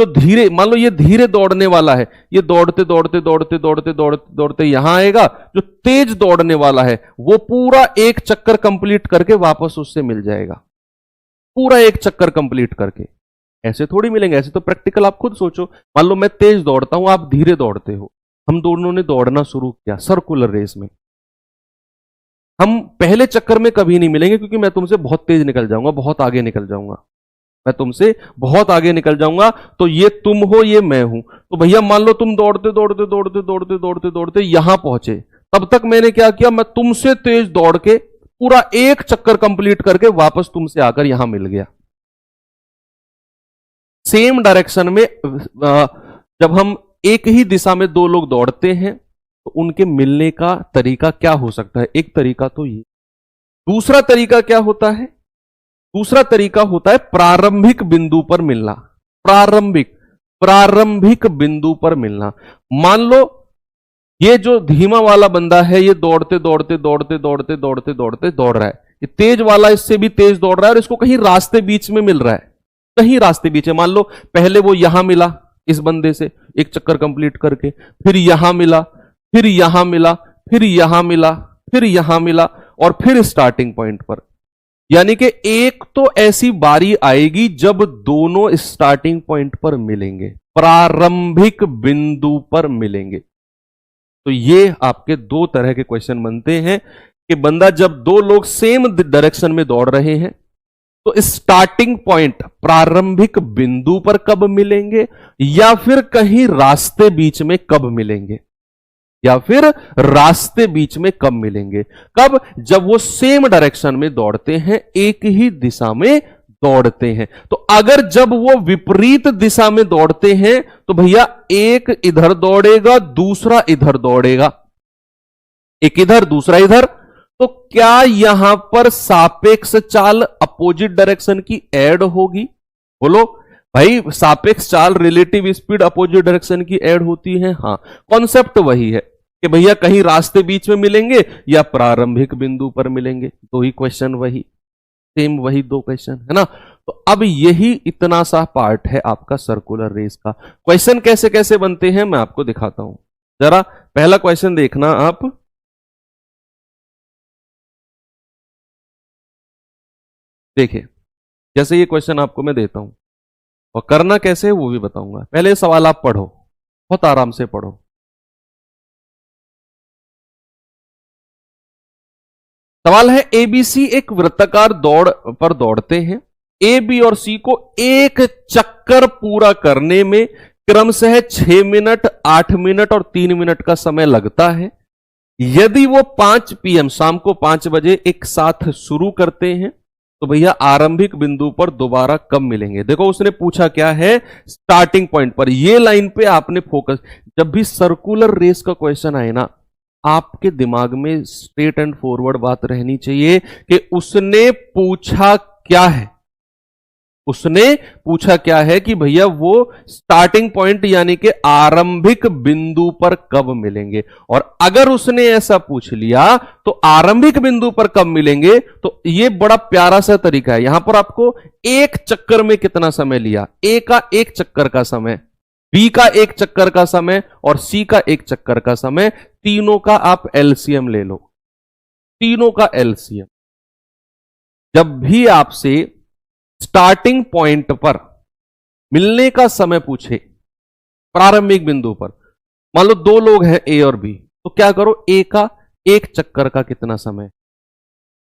ये धीरे दौड़ने वाला है, ये दौड़ते दौड़ते दौड़ते दौड़ते दौड़ते दौड़ते यहां आएगा, जो तेज दौड़ने वाला है वो पूरा एक चक्कर कंप्लीट करके वापस उससे मिल जाएगा, पूरा एक चक्कर कंप्लीट करके। ऐसे थोड़ी मिलेंगे, ऐसे तो प्रैक्टिकल आप खुद सोचो। मान लो मैं तेज दौड़ता हूं, आप धीरे दौड़ते हो, हम दोनों ने दौड़ना शुरू किया सर्कुलर रेस में, हम पहले चक्कर में कभी नहीं मिलेंगे, क्योंकि मैं तुमसे बहुत तेज निकल जाऊंगा, बहुत आगे निकल जाऊंगा, मैं तुमसे बहुत आगे निकल जाऊंगा। तो ये तुम हो, ये मैं हूं। तो भैया मान लो तुम दौड़ते दौड़ते दौड़ते दौड़ते दौड़ते दौड़ते यहां पहुंचे, तब तक मैंने क्या किया, मैं तुमसे तेज दौड़ के पूरा एक चक्कर कंप्लीट करके वापस तुमसे आकर यहां मिल गया। सेम डायरेक्शन में जब हम एक ही दिशा में दो लोग दौड़ते हैं तो उनके मिलने का तरीका क्या हो सकता है? एक तरीका तो ये, दूसरा तरीका क्या होता है? दूसरा तरीका होता है प्रारंभिक बिंदु पर मिलना। प्रारंभिक बिंदु पर मिलना। मान लो ये जो धीमा वाला बंदा है, ये दौड़ते दौड़ते दौड़ते दौड़ते दौड़ते दौड़ते दौड़ रहा है, ये तेज वाला इससे भी तेज दौड़ रहा है और इसको कहीं रास्ते बीच में मिल रहा है, कहीं रास्ते बीच है। मान लो पहले वो यहां मिला इस बंदे से एक चक्कर कंप्लीट करके, फिर यहां मिला, फिर यहां मिला, फिर यहां मिला, फिर यहां मिला और फिर स्टार्टिंग पॉइंट पर। यानी कि एक तो ऐसी बारी आएगी जब दोनों स्टार्टिंग पॉइंट पर मिलेंगे, प्रारंभिक बिंदु पर मिलेंगे। तो ये आपके दो तरह के क्वेश्चन बनते हैं कि बंदा जब दो लोग सेम डायरेक्शन में दौड़ रहे हैं तो स्टार्टिंग पॉइंट प्रारंभिक बिंदु पर कब मिलेंगे, या फिर कहीं रास्ते बीच में कब मिलेंगे, या फिर रास्ते बीच में कब मिलेंगे। कब? जब वो सेम डायरेक्शन में दौड़ते हैं, एक ही दिशा में दौड़ते हैं। तो अगर जब वो विपरीत दिशा में दौड़ते हैं तो भैया एक इधर दौड़ेगा, दूसरा इधर दौड़ेगा, एक इधर दूसरा इधर। तो क्या यहां पर सापेक्ष चाल अपोजिट डायरेक्शन की ऐड होगी? बोलो भाई, सापेक्ष चाल रिलेटिव स्पीड अपोजिट डायरेक्शन की ऐड होती है। हाँ, कॉन्सेप्ट वही है कि भैया कहीं रास्ते बीच में मिलेंगे या प्रारंभिक बिंदु पर मिलेंगे। दो ही क्वेश्चन, वही सेम, वही दो क्वेश्चन है ना। तो अब यही इतना सा पार्ट है आपका सर्कुलर रेस का। क्वेश्चन कैसे कैसे बनते हैं मैं आपको दिखाता हूं। जरा पहला क्वेश्चन देखना आप। देखिए, जैसे ये क्वेश्चन आपको मैं देता हूं और करना कैसे है वो भी बताऊंगा। पहले सवाल आप पढ़ो, बहुत आराम से पढ़ो। सवाल है, एबीसी एक वृत्ताकार दौड़ पर दौड़ते हैं। ए, बी और सी को एक चक्कर पूरा करने में क्रमशः 6 मिनट, 8 मिनट और 3 मिनट का समय लगता है। यदि वो 5 PM शाम को 5 बजे एक साथ शुरू करते हैं तो भैया आरंभिक बिंदु पर दोबारा कब मिलेंगे? देखो उसने पूछा क्या है, स्टार्टिंग पॉइंट पर। ये लाइन पे आपने फोकस, जब भी सर्कुलर रेस का क्वेश्चन आए ना, आपके दिमाग में स्ट्रेट एंड फॉरवर्ड बात रहनी चाहिए कि उसने पूछा क्या है। उसने पूछा क्या है कि भैया वो स्टार्टिंग पॉइंट यानी कि आरंभिक बिंदु पर कब मिलेंगे। और अगर उसने ऐसा पूछ लिया तो आरंभिक बिंदु पर कब मिलेंगे, तो ये बड़ा प्यारा सा तरीका है। यहां पर आपको एक चक्कर में कितना समय लिया, ए का एक चक्कर का समय, बी का एक चक्कर का समय और सी का एक चक्कर का समय, तीनों का आप एलसीएम ले लो, तीनों का एलसीएम। जब भी आपसे स्टार्टिंग पॉइंट पर मिलने का समय पूछे, प्रारंभिक बिंदु पर, मान लो दो लोग हैं ए और बी, तो क्या करो, ए का एक चक्कर का कितना समय,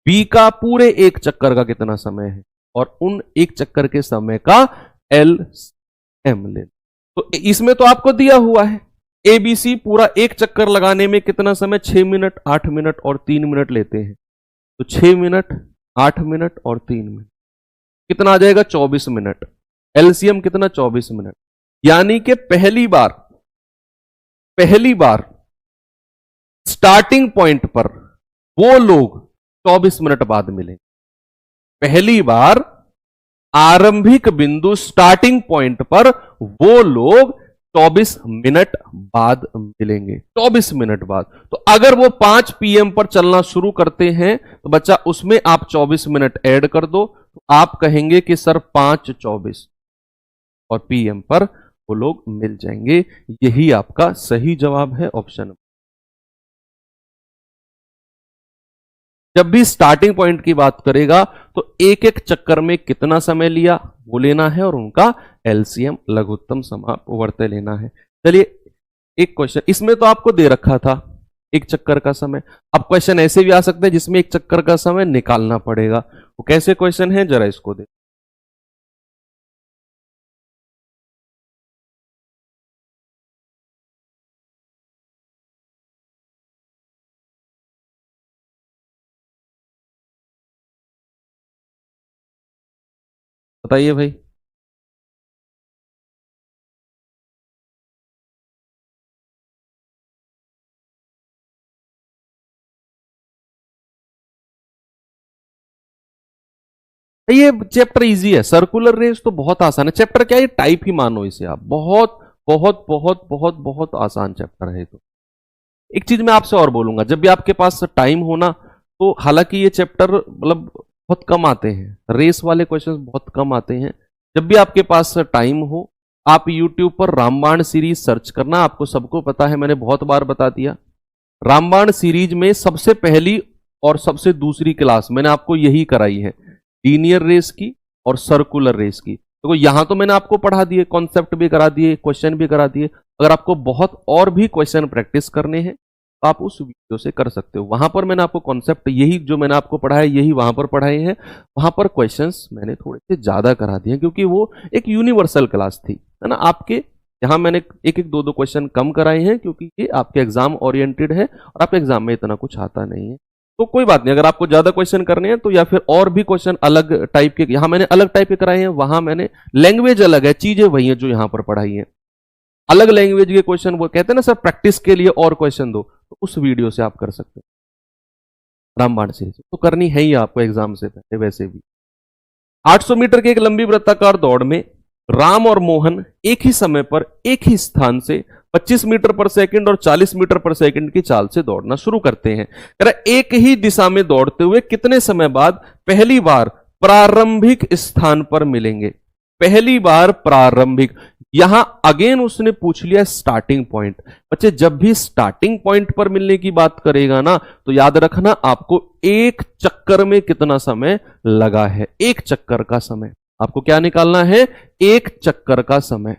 बी का पूरे एक चक्कर का कितना समय है, और उन एक चक्कर के समय का एलसीएम ले। तो इसमें तो आपको दिया हुआ है ए बी सी पूरा एक चक्कर लगाने में कितना समय, 6 मिनट, 8 मिनट और 3 मिनट लेते हैं। तो 6 मिनट, 8 मिनट और 3 मिनट कितना आ जाएगा, 24 मिनट। एलसीएम कितना, 24 मिनट। यानी कि पहली बार स्टार्टिंग पॉइंट पर वो लोग 24 मिनट बाद मिले। पहली बार आरंभिक बिंदु स्टार्टिंग पॉइंट पर वो लोग 24 मिनट बाद मिलेंगे, 24 मिनट बाद। तो अगर वो 5 PM पर चलना शुरू करते हैं तो बच्चा उसमें आप 24 मिनट ऐड कर दो, तो आप कहेंगे कि सर 5:24 और PM पर वो लोग मिल जाएंगे। यही आपका सही जवाब है, ऑप्शन। जब भी स्टार्टिंग पॉइंट की बात करेगा तो एक एक चक्कर में कितना समय लिया वो लेना है और उनका एलसीएम लघुत्तम समापवर्त्य लेना है। चलिए एक क्वेश्चन इसमें तो आपको दे रखा था एक चक्कर का समय। अब क्वेश्चन ऐसे भी आ सकते हैं जिसमें एक चक्कर का समय निकालना पड़ेगा। वो कैसे क्वेश्चन है जरा इसको दे। बताइए भाई। ये चैप्टर इजी है, सर्कुलर रेस तो बहुत आसान है। चैप्टर क्या है, टाइप ही मानो इसे आप, बहुत बहुत बहुत बहुत बहुत आसान चैप्टर है। तो एक चीज मैं आपसे और बोलूंगा, जब भी आपके पास टाइम हो ना, तो हालांकि ये चैप्टर मतलब बहुत कम आते हैं, रेस वाले क्वेश्चंस बहुत कम आते हैं। जब भी आपके पास टाइम हो, आप यूट्यूब पर रामबाण सीरीज सर्च करना। आपको सबको पता है, मैंने बहुत बार बता दिया, रामबाण सीरीज में सबसे पहली और सबसे दूसरी क्लास मैंने आपको यही कराई है, लीनियर रेस की और सर्कुलर रेस की। तो यहां तो मैंने आपको पढ़ा दिए, कॉन्सेप्ट भी करा दिए, क्वेश्चन भी करा दिए। अगर आपको बहुत और भी क्वेश्चन प्रैक्टिस करने हैं तो आप उस वीडियो से कर सकते हो। वहां पर मैंने आपको कॉन्सेप्ट यही जो मैंने आपको पढ़ाया यही वहां पर पढ़ाए हैं। वहां पर क्वेश्चंस मैंने थोड़े से ज्यादा करा दिए क्योंकि वो एक यूनिवर्सल क्लास थी, है ना। आपके यहाँ मैंने एक एक दो दो क्वेश्चन कम कराए हैं क्योंकि ये आपके एग्जाम ओरिएंटेड है और आपके एग्जाम में इतना कुछ आता नहीं है। तो कोई बात नहीं, अगर आपको ज्यादा क्वेश्चन करने हैं तो या फिर और भी क्वेश्चन अलग टाइप के, यहां मैंने अलग टाइप के कराए हैं, वहां मैंने लैंग्वेज अलग है, चीजें वही है जो यहां पर पढ़ाई है। अलग लैंग्वेज के क्वेश्चन, वो कहते हैं ना सर प्रैक्टिस के लिए और क्वेश्चन दो, तो उस वीडियो से आप कर सकते हैं। रामबाण सीरीज तो करनी है ही आपको एग्जाम से पहले वैसे भी। 800 मीटर की एक लंबी वृत्ताकार दौड़ में राम और मोहन एक ही समय पर एक ही स्थान से 25 मीटर पर सेकंड और 40 मीटर पर सेकंड की चाल से दौड़ना शुरू करते हैं। एक ही दिशा में दौड़ते हुए कितने समय बाद पहली बार प्रारंभिक स्थान पर मिलेंगे? पहली बार प्रारंभिक, यहां अगेन उसने पूछ लिया स्टार्टिंग पॉइंट। बच्चे जब भी स्टार्टिंग पॉइंट पर मिलने की बात करेगा ना, तो याद रखना आपको एक चक्कर में कितना समय लगा है। एक चक्कर का समय आपको क्या निकालना है? एक चक्कर का समय,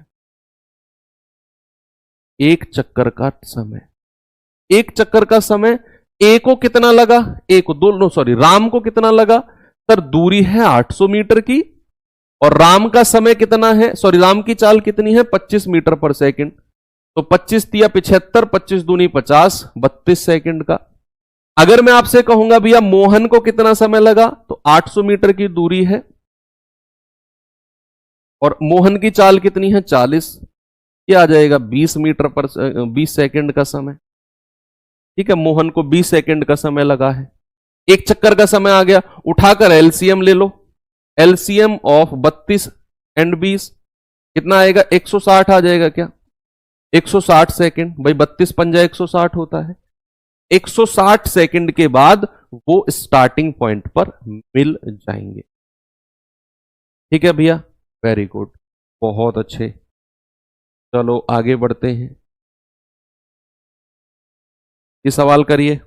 एक चक्कर का समय, एक चक्कर का समय। ए को कितना लगा? ए को दोनों सॉरी राम को कितना लगा? सर दूरी है 800 मीटर की और राम का समय कितना है, सॉरी राम की चाल कितनी है? 25 मीटर पर सेकंड। तो 25 तिया 75, 25 दूनी 50, 32 सेकंड का। अगर मैं आपसे कहूंगा भैया मोहन को कितना समय लगा, तो 800 मीटर की दूरी है और मोहन की चाल कितनी है? 40। ये आ जाएगा 20 मीटर पर 20 सेकंड का समय। ठीक है, मोहन को 20 सेकंड का समय लगा है। एक चक्कर का समय आ गया। उठाकर एलसीएम ले लो, एलसीएम ऑफ 32 एंड 20 कितना आएगा? 160 आ जाएगा क्या? 160 सेकंड। भाई 32 पंजा 160 होता है। 160 सेकंड के बाद वो स्टार्टिंग पॉइंट पर मिल जाएंगे। ठीक है भैया, वेरी गुड, बहुत अच्छे। चलो आगे बढ़ते हैं, ये सवाल करिए।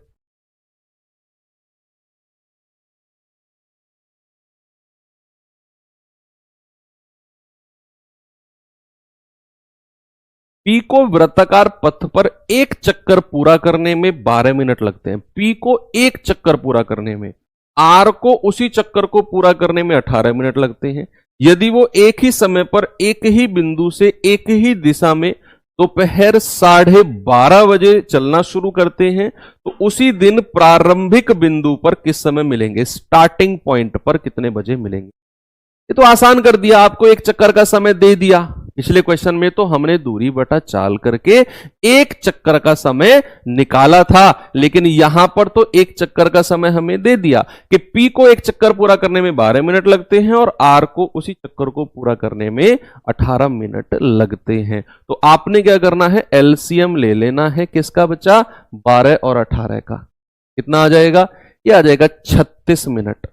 पी को वृत्ताकार पथ पर एक चक्कर पूरा करने में 12 मिनट लगते हैं। पी को एक चक्कर पूरा करने में, आर को उसी चक्कर को पूरा करने में 18 मिनट लगते हैं। यदि वो एक ही समय पर एक ही बिंदु से एक ही दिशा में दोपहर 12:30 बजे चलना शुरू करते हैं तो उसी दिन प्रारंभिक बिंदु पर किस समय मिलेंगे? स्टार्टिंग पॉइंट पर कितने बजे मिलेंगे? ये तो आसान कर दिया, आपको एक चक्कर का समय दे दिया। पिछले क्वेश्चन में तो हमने दूरी बटा चाल करके एक चक्कर का समय निकाला था, लेकिन यहां पर तो एक चक्कर का समय हमें दे दिया कि पी को एक चक्कर पूरा करने में 12 मिनट लगते हैं और आर को उसी चक्कर को पूरा करने में 18 मिनट लगते हैं। तो आपने क्या करना है? एलसीएम ले लेना है। किसका बच्चा? 12 और 18 का। कितना आ जाएगा? ये आ जाएगा 36 मिनट।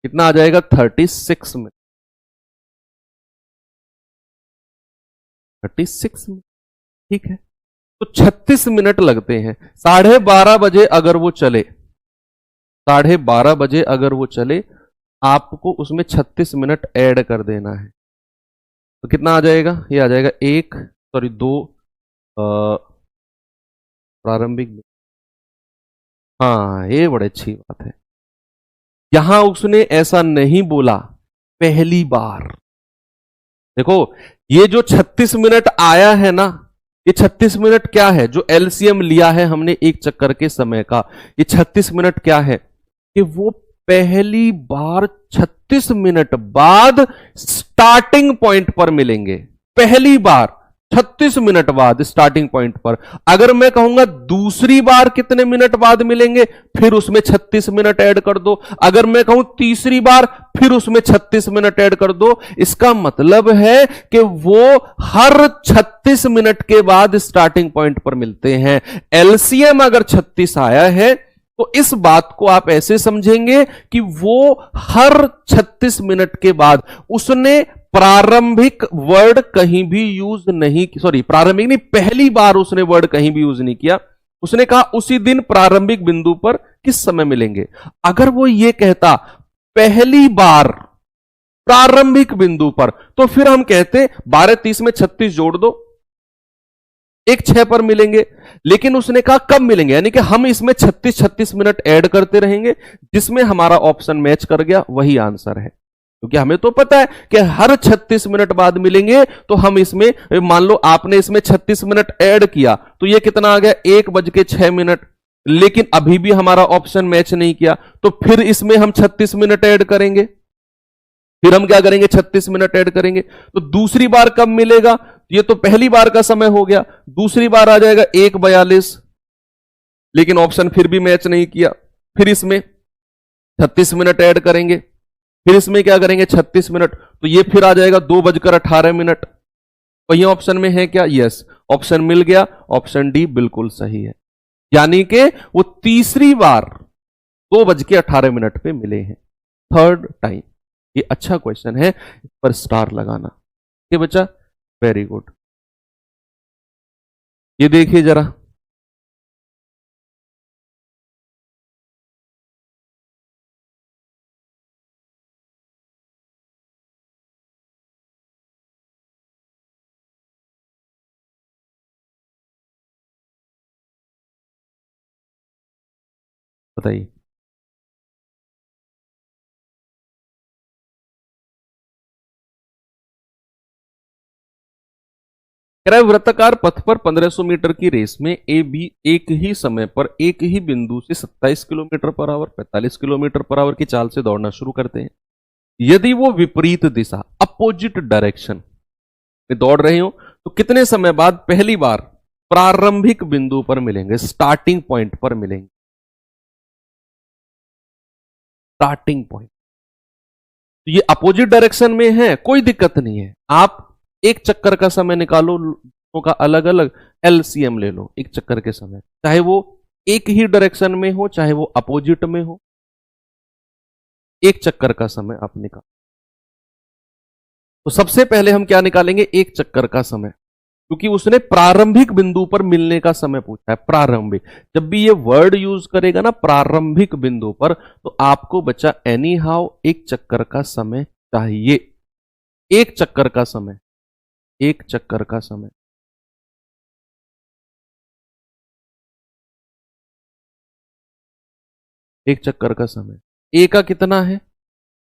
कितना आ जाएगा? 36 मिनट। 36 मिनट, ठीक है। तो 36 मिनट लगते हैं। 12:30 बजे अगर वो चले, 12:30 बजे अगर वो चले, आपको उसमें 36 मिनट ऐड कर देना है। तो कितना आ जाएगा? ये आ जाएगा 2 प्रारंभिक। हाँ, ये बड़ी अच्छी बात है। यहां उसने ऐसा नहीं बोला पहली बार। देखो, ये जो 36 मिनट आया है ना, ये 36 मिनट क्या है? जो एलसीएम लिया है हमने एक चक्कर के समय का, ये 36 मिनट क्या है कि वो पहली बार 36 मिनट बाद स्टार्टिंग पॉइंट पर मिलेंगे। पहली बार 36 मिनट बाद स्टार्टिंग पॉइंट पर। अगर मैं कहूंगा दूसरी बार कितने मिनट बाद मिलेंगे, फिर उसमें 36 मिनट ऐड कर दो। अगर मैं कहूं तीसरी बार, फिर उसमें 36 मिनट ऐड कर दो। इसका मतलब है कि वो हर 36 मिनट के बाद स्टार्टिंग पॉइंट पर मिलते हैं। एलसीएम अगर 36 आया है तो इस बात को आप ऐसे समझेंगे कि वो हर 36 मिनट के बाद उसने प्रारंभिक वर्ड कहीं भी यूज नहीं, सॉरी प्रारंभिक नहीं, पहली बार उसने वर्ड कहीं भी यूज नहीं किया। उसने कहा उसी दिन प्रारंभिक बिंदु पर किस समय मिलेंगे। अगर वो ये कहता पहली बार प्रारंभिक बिंदु पर, तो फिर हम कहते 12:30 में 36 जोड़ दो, 6 पर मिलेंगे। लेकिन उसने कहा कब मिलेंगे, यानी कि हम इसमें 36 मिनट ऐड करते रहेंगे, जिसमें हमारा ऑप्शन मैच कर गया, वही आंसर है। क्योंकि हमें तो पता है कि हर 36 मिनट बाद मिलेंगे, तो हम इसमें, मान लो आपने इसमें 36 मिनट ऐड किया, तो ये कितना आ गया? 1:06। लेकिन अभी भी हमारा ऑप्शन मैच नहीं किया, तो फिर इसमें हम 36 मिनट ऐड करेंगे। फिर हम क्या करेंगे? 36 मिनट ऐड करेंगे। तो दूसरी बार कब मिलेगा? ये तो पहली बार का समय हो गया, दूसरी बार आ जाएगा 1:42। लेकिन ऑप्शन फिर भी मैच नहीं किया, फिर इसमें 36 मिनट ऐड करेंगे, फिर इसमें क्या करेंगे? 36 मिनट, तो ये फिर आ जाएगा 2:18। वही ऑप्शन में है क्या? यस, ऑप्शन मिल गया। ऑप्शन डी बिल्कुल सही है, यानी कि वो तीसरी बार 2:18 पे मिले हैं, थर्ड टाइम। ये अच्छा क्वेश्चन है, इस पर स्टार लगाना। ठीक है बच्चा, वेरी गुड। ये देखिए जरा, बताइए। कह रहा है वृत्ताकार पथ पर 1500 मीटर की रेस में ए बी एक ही समय पर एक ही बिंदु से 27 kilometre per hour 45 kilometre per hour की चाल से दौड़ना शुरू करते हैं। यदि वो विपरीत दिशा, अपोजिट डायरेक्शन में दौड़ रहे हो, तो कितने समय बाद पहली बार प्रारंभिक बिंदु पर मिलेंगे, स्टार्टिंग पॉइंट पर मिलेंगे? Starting point. तो ये अपोजिट डायरेक्शन में है, कोई दिक्कत नहीं है। आप एक चक्कर का समय निकालो, दोनों का अलग अलग एलसीएम ले लो एक चक्कर के समय, चाहे वो एक ही डायरेक्शन में हो, चाहे वो अपोजिट में हो, एक चक्कर का समय आप निकालो। तो सबसे पहले हम क्या निकालेंगे? एक चक्कर का समय, क्योंकि उसने प्रारंभिक बिंदु पर मिलने का समय पूछा है। प्रारंभिक, जब भी ये वर्ड यूज करेगा ना प्रारंभिक बिंदु पर, तो आपको बच्चा एनी हाउ एक चक्कर का समय चाहिए। एक चक्कर का समय, एक चक्कर का समय। एक चक्कर का समय ए का कितना है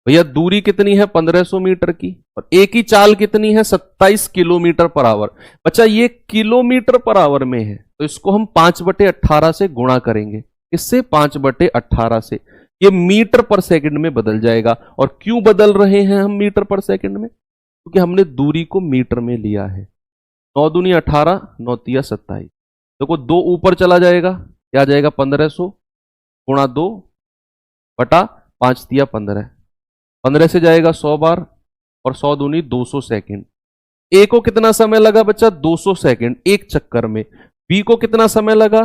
भैया? दूरी कितनी है? 1500 मीटर की, और ए की चाल कितनी है? 27 किलोमीटर पर आवर। बच्चा ये किलोमीटर पर आवर में है, तो इसको हम 5/18 से गुणा करेंगे। इससे 5/18 से ये मीटर पर सेकंड में बदल जाएगा। और क्यों बदल रहे हैं हम मीटर पर सेकंड में? क्योंकि हमने दूरी को मीटर में लिया है। 9 दूनी 18, 9 तिया 27। देखो 2 ऊपर चला जाएगा, क्या आ जाएगा? 1500 गुणा 2 बटा 5 तिया 15। 15 से जाएगा 100 बार, और 100 दूनी 200 सेकंड। ए को कितना समय लगा बच्चा? 200 सेकंड एक चक्कर में। बी को कितना समय लगा?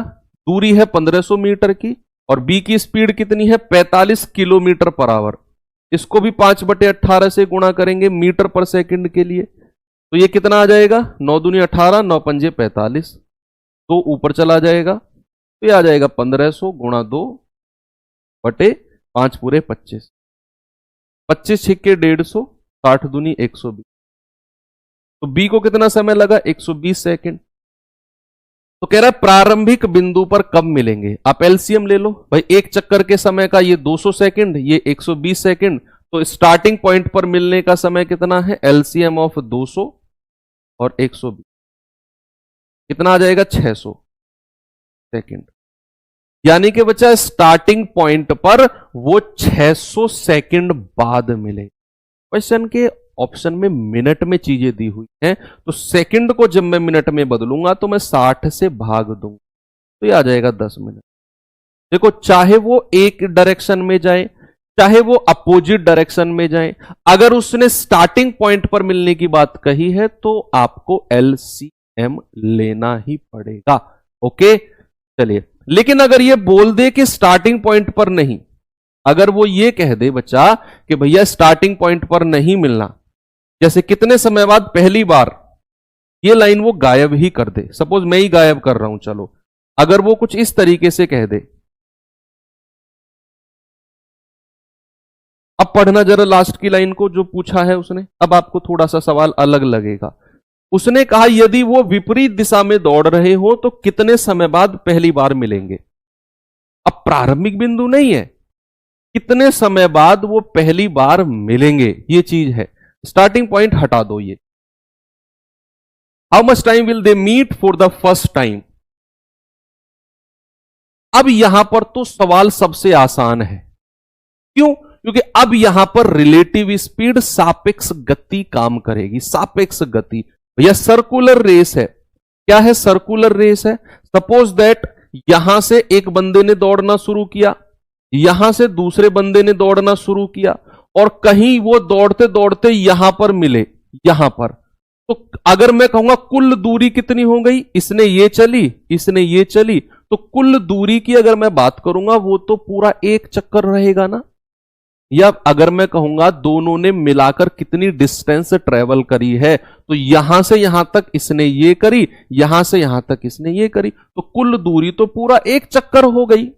दूरी है 1500 मीटर की, और बी की स्पीड कितनी है? 45 किलोमीटर पर आवर। इसको भी 5/18 से गुणा करेंगे मीटर पर सेकंड के लिए, तो ये कितना आ जाएगा? 9 दूनी 18, 9 पंजे 45। तो ऊपर चला जाएगा, तो ये आ जाएगा 1500 गुणा 2 बटे 5 पूरे 25, 25 छिक्के 150, 60 दूनी 120। तो बी को कितना समय लगा? 120 सेकंड। तो कह रहा है प्रारंभिक बिंदु पर कब मिलेंगे। आप एलसीएम ले लो भाई, एक चक्कर के समय का ये 200 सेकंड, ये 120 सेकंड, तो स्टार्टिंग पॉइंट पर मिलने का समय कितना है? एलसीएम ऑफ 200 और 120 कितना आ जाएगा? 600 सेकंड। यानी कि बच्चा स्टार्टिंग पॉइंट पर वो 600 सेकंड बाद मिले। क्वेश्चन के ऑप्शन में मिनट में चीजें दी हुई हैं, तो सेकंड को जब मैं मिनट में बदलूंगा तो मैं 60 से भाग दूंगा, तो ये आ जाएगा 10 मिनट। देखो, चाहे वो एक डायरेक्शन में जाए, चाहे वो अपोजिट डायरेक्शन में जाए, अगर उसने स्टार्टिंग पॉइंट पर मिलने की बात कही है तो आपको एलसीएम लेना ही पड़ेगा। ओके, चलिए। लेकिन अगर ये बोल दे कि स्टार्टिंग पॉइंट पर नहीं, अगर वो ये कह दे बच्चा कि भैया स्टार्टिंग पॉइंट पर नहीं मिलना, जैसे कितने समय बाद पहली बार, ये लाइन वो गायब ही कर दे। सपोज मैं ही गायब कर रहा हूं, चलो, अगर वो कुछ इस तरीके से कह दे, अब पढ़ना जरा लास्ट की लाइन को जो पूछा है उसने, अब आपको थोड़ा सा सवाल अलग लगेगा। उसने कहा यदि वो विपरीत दिशा में दौड़ रहे हो तो कितने समय बाद पहली बार मिलेंगे। अब प्रारंभिक बिंदु नहीं है, कितने समय बाद वो पहली बार मिलेंगे, ये चीज है। स्टार्टिंग पॉइंट हटा दो ये। How much time will they meet for the first time. अब यहां पर तो सवाल सबसे आसान है। क्यों? क्योंकि अब यहां पर रिलेटिव स्पीड, सापेक्ष गति काम करेगी। सापेक्ष गति भैया सर्कुलर रेस है। क्या है? सर्कुलर रेस है। सपोज दैट यहां से एक बंदे ने दौड़ना शुरू किया, यहां से दूसरे बंदे ने दौड़ना शुरू किया, और कहीं वो दौड़ते दौड़ते यहां पर मिले, यहां पर, तो अगर मैं कहूंगा कुल दूरी कितनी हो गई, इसने ये चली, इसने ये चली, तो कुल दूरी की अगर मैं बात करूंगा वो तो पूरा एक चक्कर रहेगा ना। या अगर मैं कहूंगा दोनों ने मिलाकर कितनी डिस्टेंस ट्रेवल करी है, तो यहां से यहां तक इसने ये करी, यहां से यहां तक इसने ये करी, तो कुल दूरी तो पूरा एक चक्कर हो गई,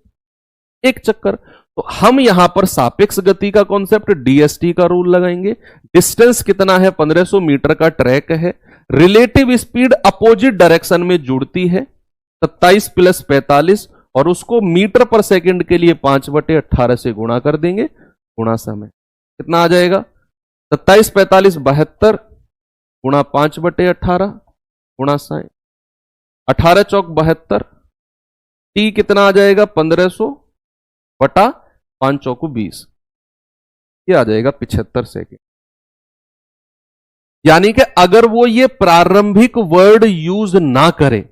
एक चक्कर। तो हम यहां पर सापेक्ष गति का कॉन्सेप्ट, डीएसटी का रूल लगाएंगे। डिस्टेंस कितना है? 1500 मीटर का ट्रैक है। रिलेटिव स्पीड अपोजिट डायरेक्शन में जुड़ती है, 27 प्लस 45, और उसको मीटर पर सेकंड के लिए 5/18 से गुणा कर देंगे, गुणा समय कितना आ जाएगा? 27 45 72 गुणा 5/18 गुणा 60, 18 चौक 72, टी कितना आ जाएगा? 1500 बटा 5 चौको 20, ये आ जाएगा 75 सेकेंड। यानी कि अगर वो ये प्रारंभिक वर्ड यूज ना करे,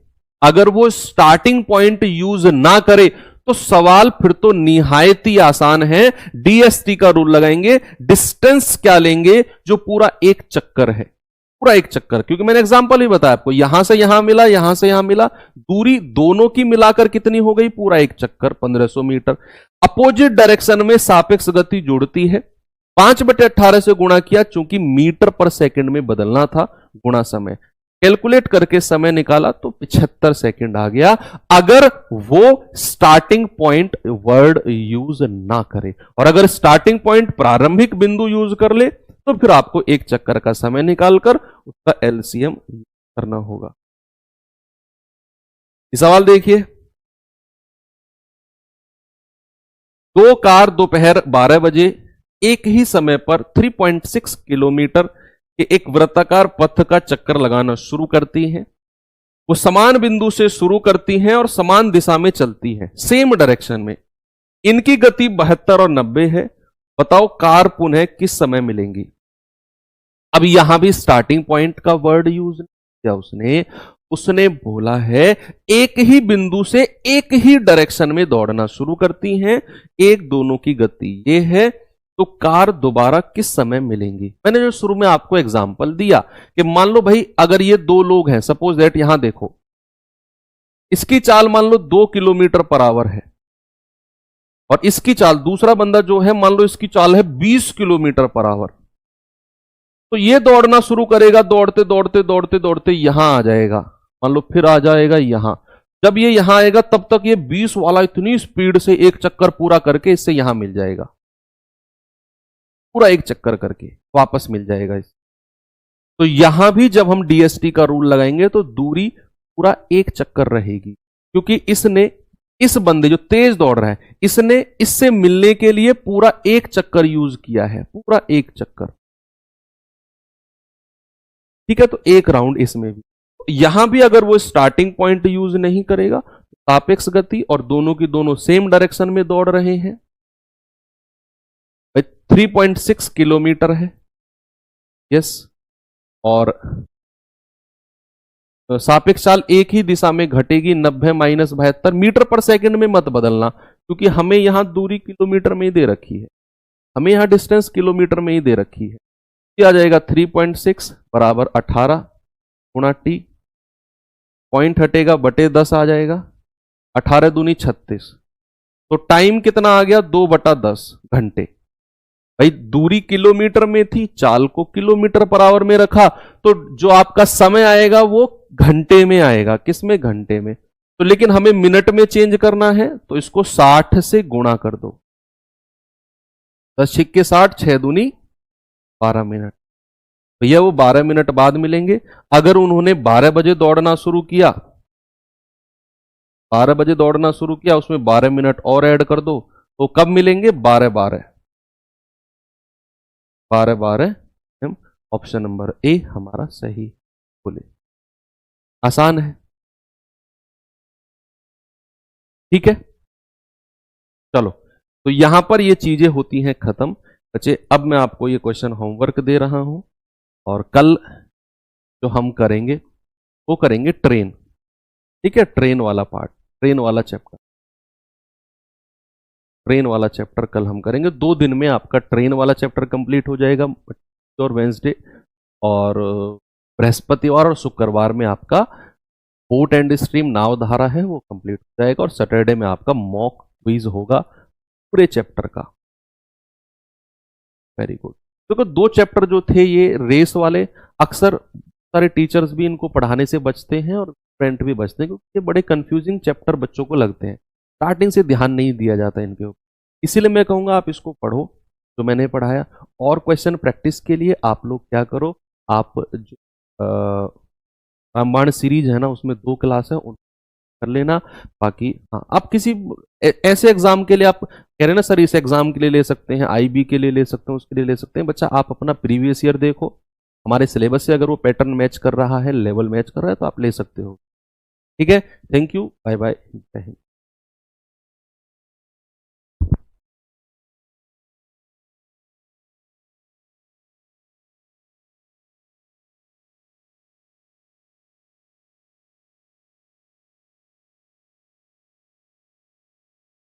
अगर वो स्टार्टिंग पॉइंट यूज ना करे, तो सवाल फिर तो निहायत ही आसान है। डीएसटी का रूल लगाएंगे, डिस्टेंस क्या लेंगे? जो पूरा एक चक्कर है, पूरा एक चक्कर। क्योंकि मैंने एग्जांपल ही बताया आपको, यहां से यहां मिला, यहां से यहां मिला, दूरी दोनों की मिलाकर कितनी हो गई? पूरा एक चक्कर, 1500 मीटर। अपोजिट डायरेक्शन में सापेक्ष गति जुड़ती है, 5/18 से गुणा किया, चूंकि मीटर पर सेकंड में बदलना था, गुणा समय। कैलकुलेट करके समय निकाला तो 75 सेकंड आ गया, अगर वो स्टार्टिंग पॉइंट वर्ड यूज ना करे। और अगर स्टार्टिंग पॉइंट प्रारंभिक बिंदु यूज कर ले तो फिर आपको एक चक्कर का समय निकालकर उसका एलसीएम करना होगा। ये सवाल देखिए, दो कार दोपहर 12 बजे एक ही समय पर 3.6 किलोमीटर के एक वृत्ताकार पथ का चक्कर लगाना शुरू करती हैं। वो समान बिंदु से शुरू करती हैं और समान दिशा में चलती हैं, सेम डायरेक्शन में। इनकी गति 72 और 90 है। बताओ कार पुनः किस समय मिलेंगी। अब यहां भी स्टार्टिंग पॉइंट का वर्ड यूज किया उसने बोला है एक ही बिंदु से एक ही डायरेक्शन में दौड़ना शुरू करती हैं, एक दोनों की गति ये है, तो कार दोबारा किस समय मिलेंगी। मैंने जो शुरू में आपको एग्जांपल दिया कि मान लो भाई अगर ये दो लोग हैं, सपोज दैट यहां देखो, इसकी चाल मान लो 2 किलोमीटर पर आवर है, और इसकी चाल, दूसरा बंदा जो है मान लो इसकी चाल है 20 किलोमीटर पर आवर। तो ये दौड़ना शुरू करेगा, दौड़ते दौड़ते दौड़ते दौड़ते यहां आ जाएगा, मान लो फिर आ जाएगा यहां। जब ये यहां आएगा तब तक ये 20 वाला इतनी स्पीड से एक चक्कर पूरा करके इससे यहां मिल जाएगा, पूरा एक चक्कर करके वापस मिल जाएगा इस। तो यहां भी जब हम डीएसटी का रूल लगाएंगे तो दूरी पूरा एक चक्कर रहेगी, क्योंकि इसने, इस बंदे जो तेज दौड़ रहा है, इसने इससे मिलने के लिए पूरा एक चक्कर यूज किया है, पूरा एक चक्कर। ठीक है, तो एक राउंड इसमें भी। यहां भी अगर वो स्टार्टिंग पॉइंट यूज नहीं करेगा, सापेक्ष गति और दोनों की दोनों सेम डायरेक्शन में दौड़ रहे हैं, 3.6 किलोमीटर है, यस, और सापेक्ष चाल एक ही दिशा में घटेगी, 90 - 72 मीटर पर सेकंड में मत बदलना, क्योंकि हमें यहां दूरी किलोमीटर में ही दे रखी है, हमें यहां डिस्टेंस किलोमीटर में ही दे रखी है। ये आ जाएगा 3.6 बराबर 18 गुणा टी, पॉइंट हटेगा बटे 10 आ जाएगा, 18 दूनी 36। तो टाइम कितना आ गया, 2/10 घंटे। भाई दूरी किलोमीटर में थी, चाल को किलोमीटर पर आवर में रखा, तो जो आपका समय आएगा वो घंटे में आएगा। किस में, घंटे में। तो लेकिन हमें मिनट में चेंज करना है, तो इसको 60 से गुणा कर दो, 10 छिक्के 60, 6 दूनी 12 मिनट। भैया वो 12 मिनट बाद मिलेंगे। अगर उन्होंने 12 बजे दौड़ना शुरू किया, 12 बजे दौड़ना शुरू किया, उसमें 12 मिनट और ऐड कर दो, तो कब मिलेंगे, 12-12 12-12। ऑप्शन नंबर ए हमारा सही बोले। आसान है, ठीक है। चलो, तो यहां पर ये चीजें होती हैं खत्म। बच्चे अब मैं आपको ये क्वेश्चन होमवर्क दे रहा हूं, और कल जो हम करेंगे वो करेंगे ट्रेन। ठीक है, ट्रेन वाला पार्ट, ट्रेन वाला चैप्टर, ट्रेन वाला चैप्टर कल हम करेंगे। 2 दिन में आपका ट्रेन वाला चैप्टर कंप्लीट हो जाएगा, और वेंसडे और बृहस्पतिवार और शुक्रवार में आपका बोट एंड स्ट्रीम नावधारा है वो कंप्लीट हो जाएगा, और सैटरडे में आपका मॉक क्विज होगा पूरे चैप्टर का। Very good. क्योंकि 2 चैप्टर जो थे ये रेस वाले, अक्सर सारे टीचर्स भी इनको पढ़ाने से बचते हैं और स्टूडेंट भी बचते हैं, क्योंकि ये बड़े कंफ्यूजिंग चैप्टर बच्चों को लगते हैं, स्टार्टिंग से ध्यान नहीं दिया जाता इनके ऊपर। इसीलिए मैं कहूँगा आप इसको पढ़ो जो मैंने पढ़ाया, और क्वेश्चन प्रैक्टिस के लिए आप लोग क्या करो, आप जो रामायण सीरीज है ना, उसमें 2 क्लास है, उन कर लेना। बाकी हाँ, आप किसी ऐसे एग्जाम के लिए, आप कह रहे हैं ना सर इस एग्जाम के लिए ले सकते हैं, आईबी के लिए ले सकते हैं, उसके लिए ले सकते हैं। बच्चा आप अपना प्रीवियस ईयर देखो, हमारे सिलेबस से अगर वो पैटर्न मैच कर रहा है, लेवल मैच कर रहा है, तो आप ले सकते हो। ठीक है, थैंक यू, बाय बाय, जय हिंद।